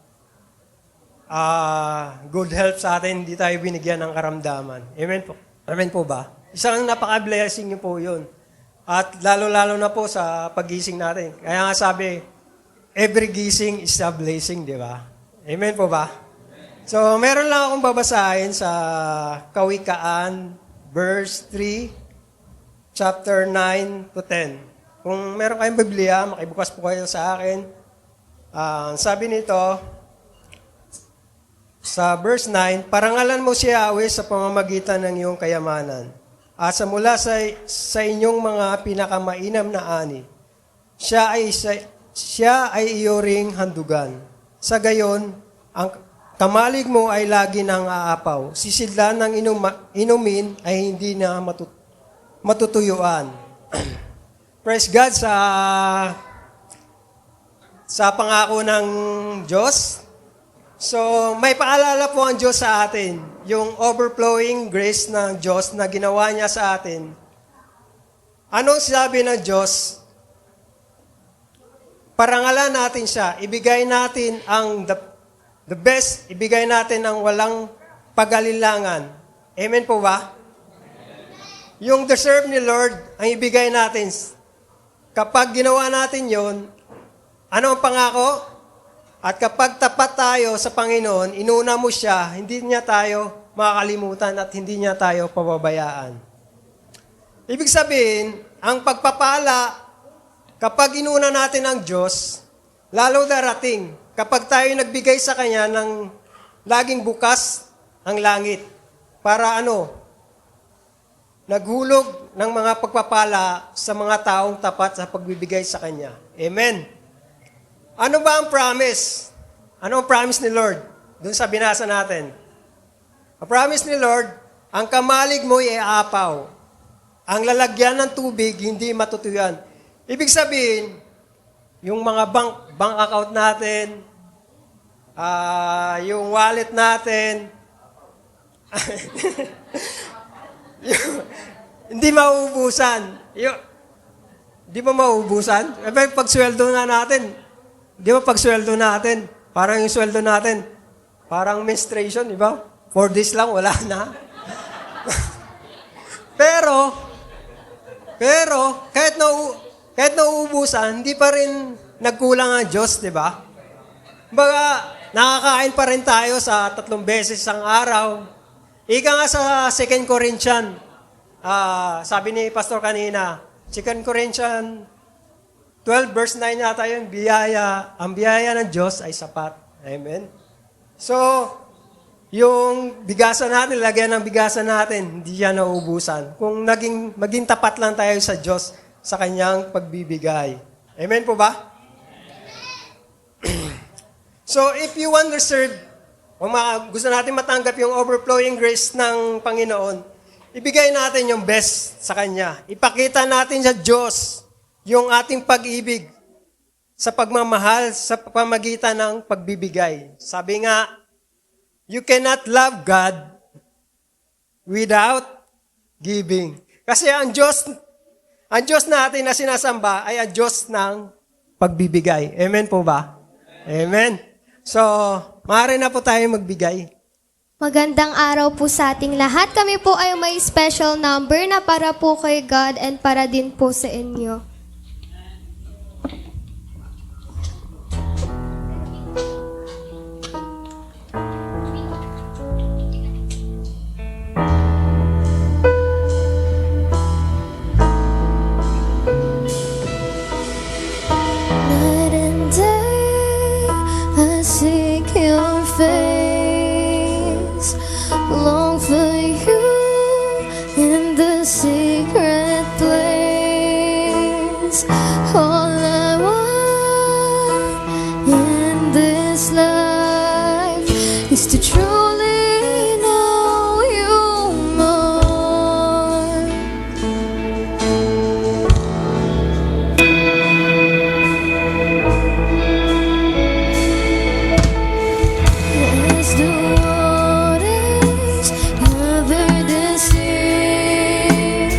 good health sa atin, hindi tayo binigyan ng karamdaman. Amen po. Amen po ba? Isang napaka-blessing niyo po yun. At lalo-lalo na po sa paggising natin. Kaya nga sabi, every gising is a blessing, di ba? Amen po ba? So, meron lang akong babasahin sa Kawikaan, verse 3, chapter 9 to 10. Kung meron kayong Biblia, makibukas po kayo sa akin. Sabi nito, sa verse 9, parangalan mo si Yahweh sa pamamagitan ng iyong kayamanan. At sa mula sa inyong mga pinakamainam na ani, siya ay iyo ring handugan. Sa gayon, ang kamalig mo ay lagi nang aapaw. Sisidlan ng inumin ay hindi na matutuyuan. Praise God sa pangako ng Diyos. So, may paalala po ang Diyos sa atin, yung overflowing grace ng Diyos na ginawa niya sa atin. Anong sabi ng Diyos? Parangalan natin siya, ibigay natin ang the best, ibigay natin ang walang pag-alilangan. Amen po ba? Yung deserve ni Lord, ang ibigay natin. Kapag ginawa natin yon, ano ang pangako? At kapag tapat tayo sa Panginoon, inuna mo siya, hindi niya tayo makakalimutan at hindi niya tayo pababayaan. Ibig sabihin, ang pagpapala, kapag inuna natin ang Diyos, lalo darating kapag tayo nagbigay sa Kanya ng laging bukas ang langit para naghulog ng mga pagpapala sa mga taong tapat sa pagbibigay sa Kanya. Amen. Ano ba ang promise? Ano ang promise ni Lord? Doon sa binasa natin. Ang promise ni Lord, ang kamalig mo ay aapaw. Ang lalagyan ng tubig, hindi matutuyuan. Ibig sabihin, yung mga bank account natin, yung wallet natin, hindi mauubusan. Di ba mauubusan? Pagsweldo na natin, di ba pagsweldo natin, parang yung sweldo natin, parang menstruation, di ba? 4 days lang, wala na. Pero, kahit nauubusan, hindi pa rin nagkulang ang Diyos, di ba? Baga, nakakain pa rin tayo sa 3 beses isang araw. Ika nga sa 2 Corinthians, sabi ni Pastor kanina, 2 Corinthians 12 verse 9 yata yung biyaya. Ang biyaya ng Diyos ay sapat. Amen? So, yung bigasan natin, lagyan ng bigasan natin, hindi yan nauubusan. Kung maging tapat lang tayo sa Diyos sa Kanyang pagbibigay. Amen po ba? So, if you want to serve, kung gusto natin matanggap yung overflowing grace ng Panginoon, ibigay natin yung best sa Kanya. Ipakita natin sa Diyos yung ating pag-ibig sa pagmamahal, sa pamagitan ng pagbibigay. Sabi nga, you cannot love God without giving. Kasi ang Diyos natin na sinasamba ay ang Diyos ng pagbibigay. Amen po ba? Amen. So, maaari na po tayo magbigay. Magandang araw po sa ating lahat. Kami po ay may special number na para po kay God and para din po sa inyo. Night and day, I seek your face. Long for you in the secret place. All I want in this life is to truly know you more. As the waters cover the sea,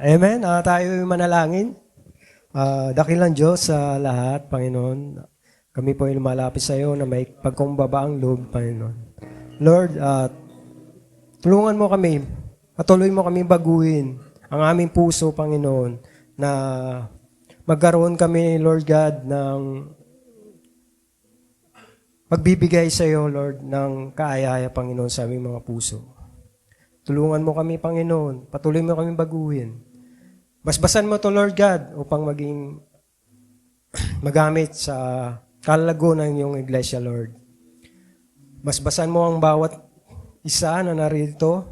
Amen. Tayo manalangin. Dakilang Diyos sa lahat, Panginoon. Kami po ay lumalapit sa iyo na may pagkumbaba ang loob, Panginoon. Lord, tulungan mo kami. Patuloy mo kami baguhin ang aming puso, Panginoon, na magkaroon kami, Lord God, ng pagbibigay sa iyo, Lord, ng kaaya-aya, Panginoon, sa aming mga puso. Tulungan mo kami, Panginoon. Patuloy mo kami baguhin. Basbasan mo to, Lord God, upang maging magamit sa kalalago ng iyong iglesia, Lord. Basbasan mo ang bawat isa na narito.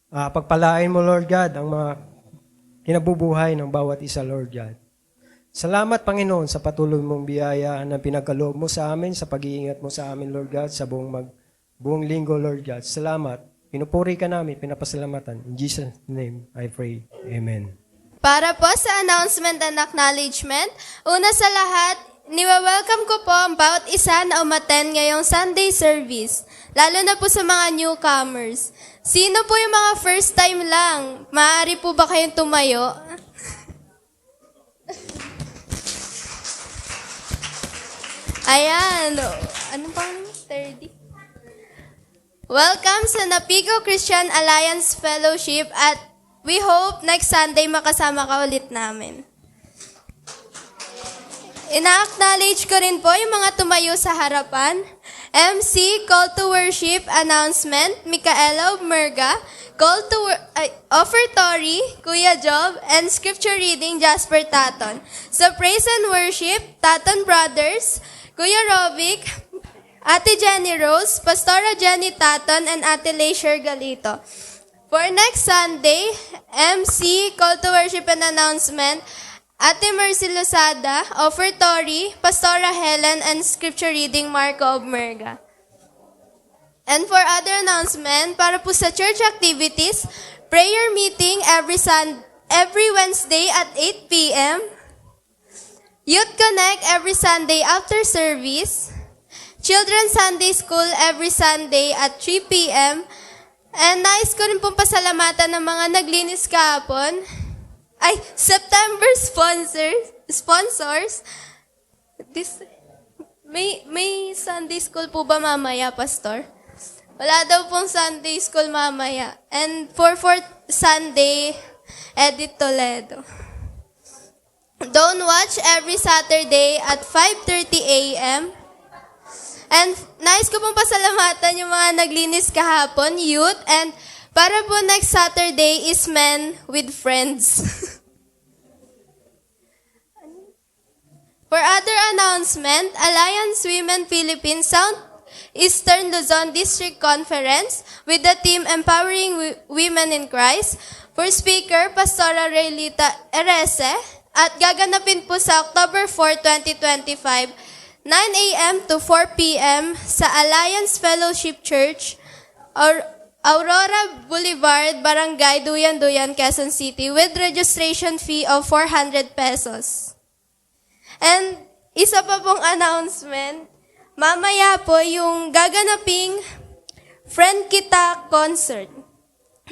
Pagpalain mo, Lord God, ang mga kinabubuhay ng bawat isa, Lord God. Salamat, Panginoon, sa patuloy mong biyaya na pinagkaloob mo sa amin, sa pag-iingat mo sa amin, Lord God, sa buong linggo, Lord God. Salamat. Pinupuri ka namin, pinapasalamatan. In Jesus' name, I pray. Amen. Para po sa announcement and acknowledgement, una sa lahat, niwa-welcome ko po ang bawat isa na umattend ngayong Sunday service, lalo na po sa mga newcomers. Sino po yung mga first time lang? Maaari po ba kayong tumayo? Ayan. Anong pangalan mo? 30? Welcome sa Napico Christian Alliance Fellowship at we hope next Sunday makasama ka ulit namin. Ina-acknowledge ko rin po yung mga tumayo sa harapan. MC, Call to Worship, Announcement, Micaela Obmerga, Offertory, Kuya Job, and Scripture Reading, Jasper Taton. Sa Praise and Worship, Taton Brothers, Kuya Rovic, Ate Jenny Rose, Pastora Jenny Taton, and Ate Leisure Galito. For next Sunday, MC, Call to Worship and Announcement, Ate Mercy Losada, Offertory, Pastora Helen, and Scripture Reading, Marco Obmerga. And for other announcement, para po sa church activities, prayer meeting every Wednesday at 8 p.m., Youth Connect every Sunday after service, Children's Sunday School every Sunday at 3 p.m. And nais ko rin pong pasalamatan ng mga naglinis kahapon. September sponsors. May Sunday School po ba mamaya, Pastor? Wala daw pong Sunday School mamaya. And for Sunday, Edith Toledo. Don't watch every Saturday at 5:30 a.m. And nais ko pong pasalamatan yung mga naglinis kahapon, youth. And para po next Saturday is Men with Friends. For other announcement, Alliance Women Philippines Southeastern Luzon District Conference with the team Empowering Women in Christ. For speaker, Pastora Raylita Erese. At gaganapin po sa October 4, 2025, 9 a.m. to 4 p.m. sa Alliance Fellowship Church, Aurora Boulevard, Barangay Duyan-Duyan, Quezon City, with registration fee of 400 pesos. And isa pa pong announcement, mamaya po yung gaganaping Friend Kita Concert.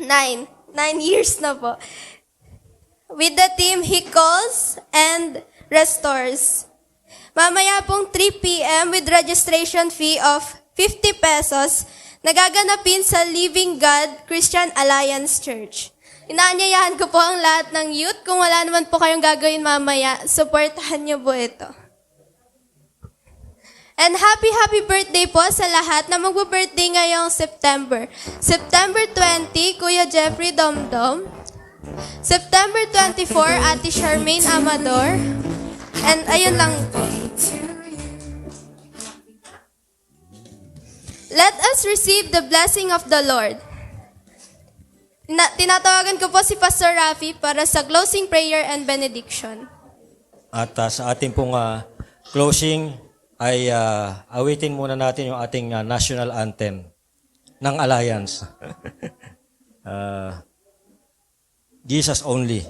9 years na po. With the team He Calls and Restores. Mamaya pong 3 p.m. with registration fee of 50 pesos, nagaganapin sa Living God Christian Alliance Church. Inaanyayahan ko po ang lahat ng youth. Kung wala naman po kayong gagawin mamaya, supportahan niyo po ito. And happy birthday po sa lahat na magbo-birthday ngayong September. September 20, Kuya Jeffrey Domdom. September 24, Ate Charmaine Amador. And ayun lang po. Let us receive the blessing of the Lord. Tinatawagan ko po si Pastor Rafi para sa closing prayer and benediction. At sa ating pong closing ay awitin muna natin yung ating national anthem ng Alliance. Jesus Only.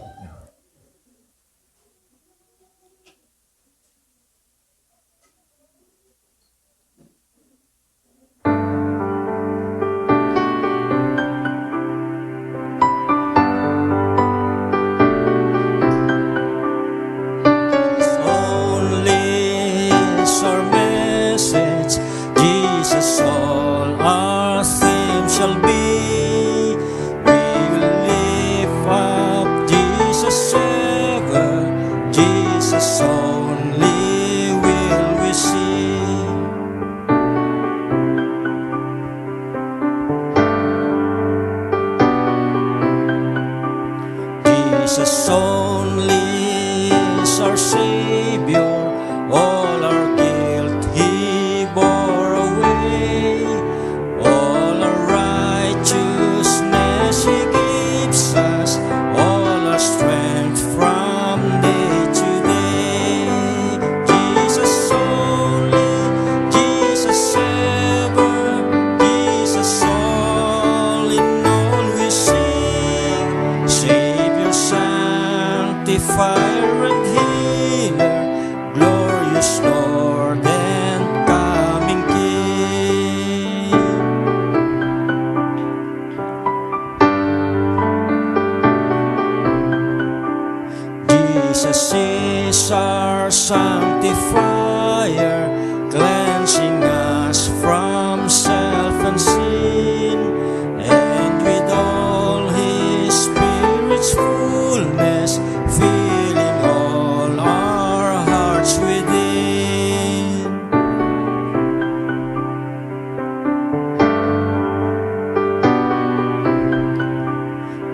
all our theme shall be. We will lift up Jesus ever, Jesus only will we see. Jesus only is our Savior, all our guilt He bore away, all our righteousness He gives us, all our strength from day to day. Jesus only, Jesus ever, Jesus all in all we sing. Savior, Sanctifier, and Healer, glorious Lord and coming King. Jesus is our sanctifier, cleansing us from self and sin, and with all His Spirit's fullness, filling all our hearts within.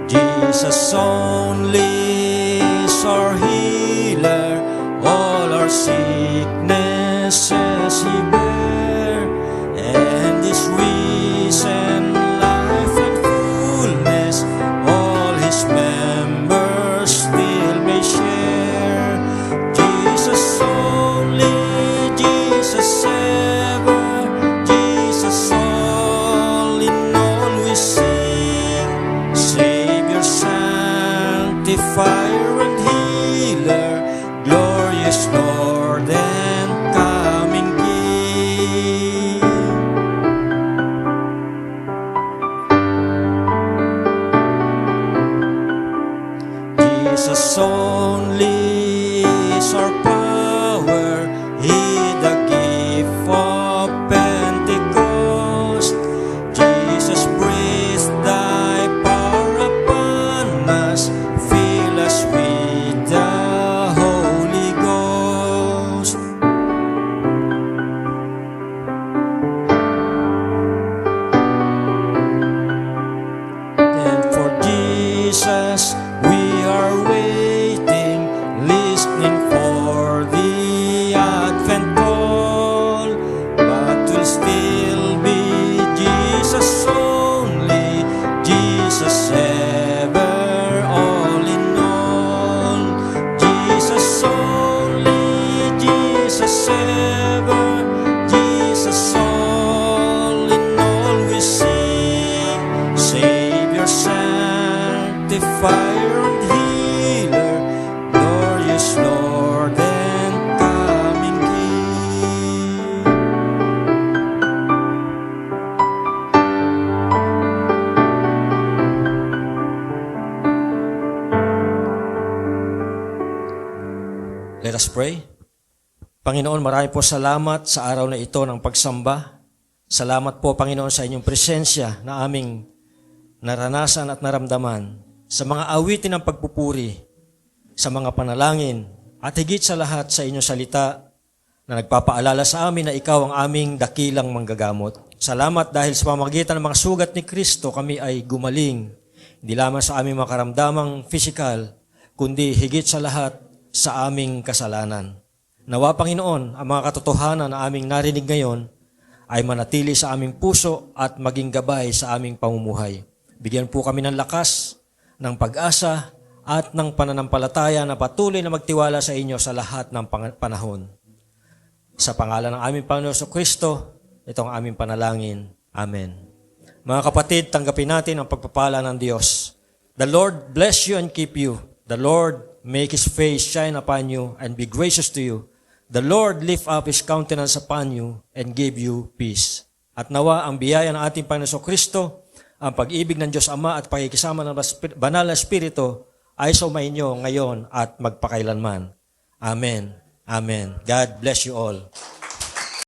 Jesus only is our healer, all our sicknesses He bear, and His risen life and fullness, all His members still may share. Jesus only, Jesus ever, Jesus all in all we sing. Savior, Sanctifier, and Healer, glorious Lord and coming King. Jesus only is our power, He the gift of Pentecost. Jesus, breathe Thy power upon us, fill us with the Holy Ghost. And for Jesus we are waiting, listening for the Advent call, but will still be Jesus only, Jesus ever, all in all. Jesus only, Jesus ever, Jesus all in all we sing. Savior, Sanctifier, and Healer, glorious Lord and coming King. Let us pray. Panginoon, marami po salamat sa araw na ito ng pagsamba. Salamat po, Panginoon, sa inyong presensya na aming naranasan at naramdaman sa mga awitin ng pagpupuri, sa mga panalangin, at higit sa lahat sa inyong salita na nagpapaalala sa amin na ikaw ang aming dakilang manggagamot. Salamat dahil sa pamamagitan ng mga sugat ni Kristo kami ay gumaling, hindi lamang sa aming mga karamdamang pisikal, kundi higit sa lahat sa aming kasalanan. Nawa, Panginoon, ang mga katotohanan na aming narinig ngayon ay manatili sa aming puso at maging gabay sa aming pamumuhay. Bigyan po kami ng lakas, ng pag-asa, at ng pananampalataya na patuloy na magtiwala sa inyo sa lahat ng panahon. Sa pangalan ng aming Panginoon Kristo, ito ang aming panalangin. Amen. Mga kapatid, tanggapin natin ang pagpapala ng Diyos. The Lord bless you and keep you. The Lord make His face shine upon you and be gracious to you. The Lord lift up His countenance upon you and give you peace. At nawa ang biyaya ng ating Panginoon Kristo, ang pag-ibig ng Diyos Ama at pakikisama ng Banal na Espiritu ay sumainyo ngayon at magpakailanman. Amen. Amen. God bless you all.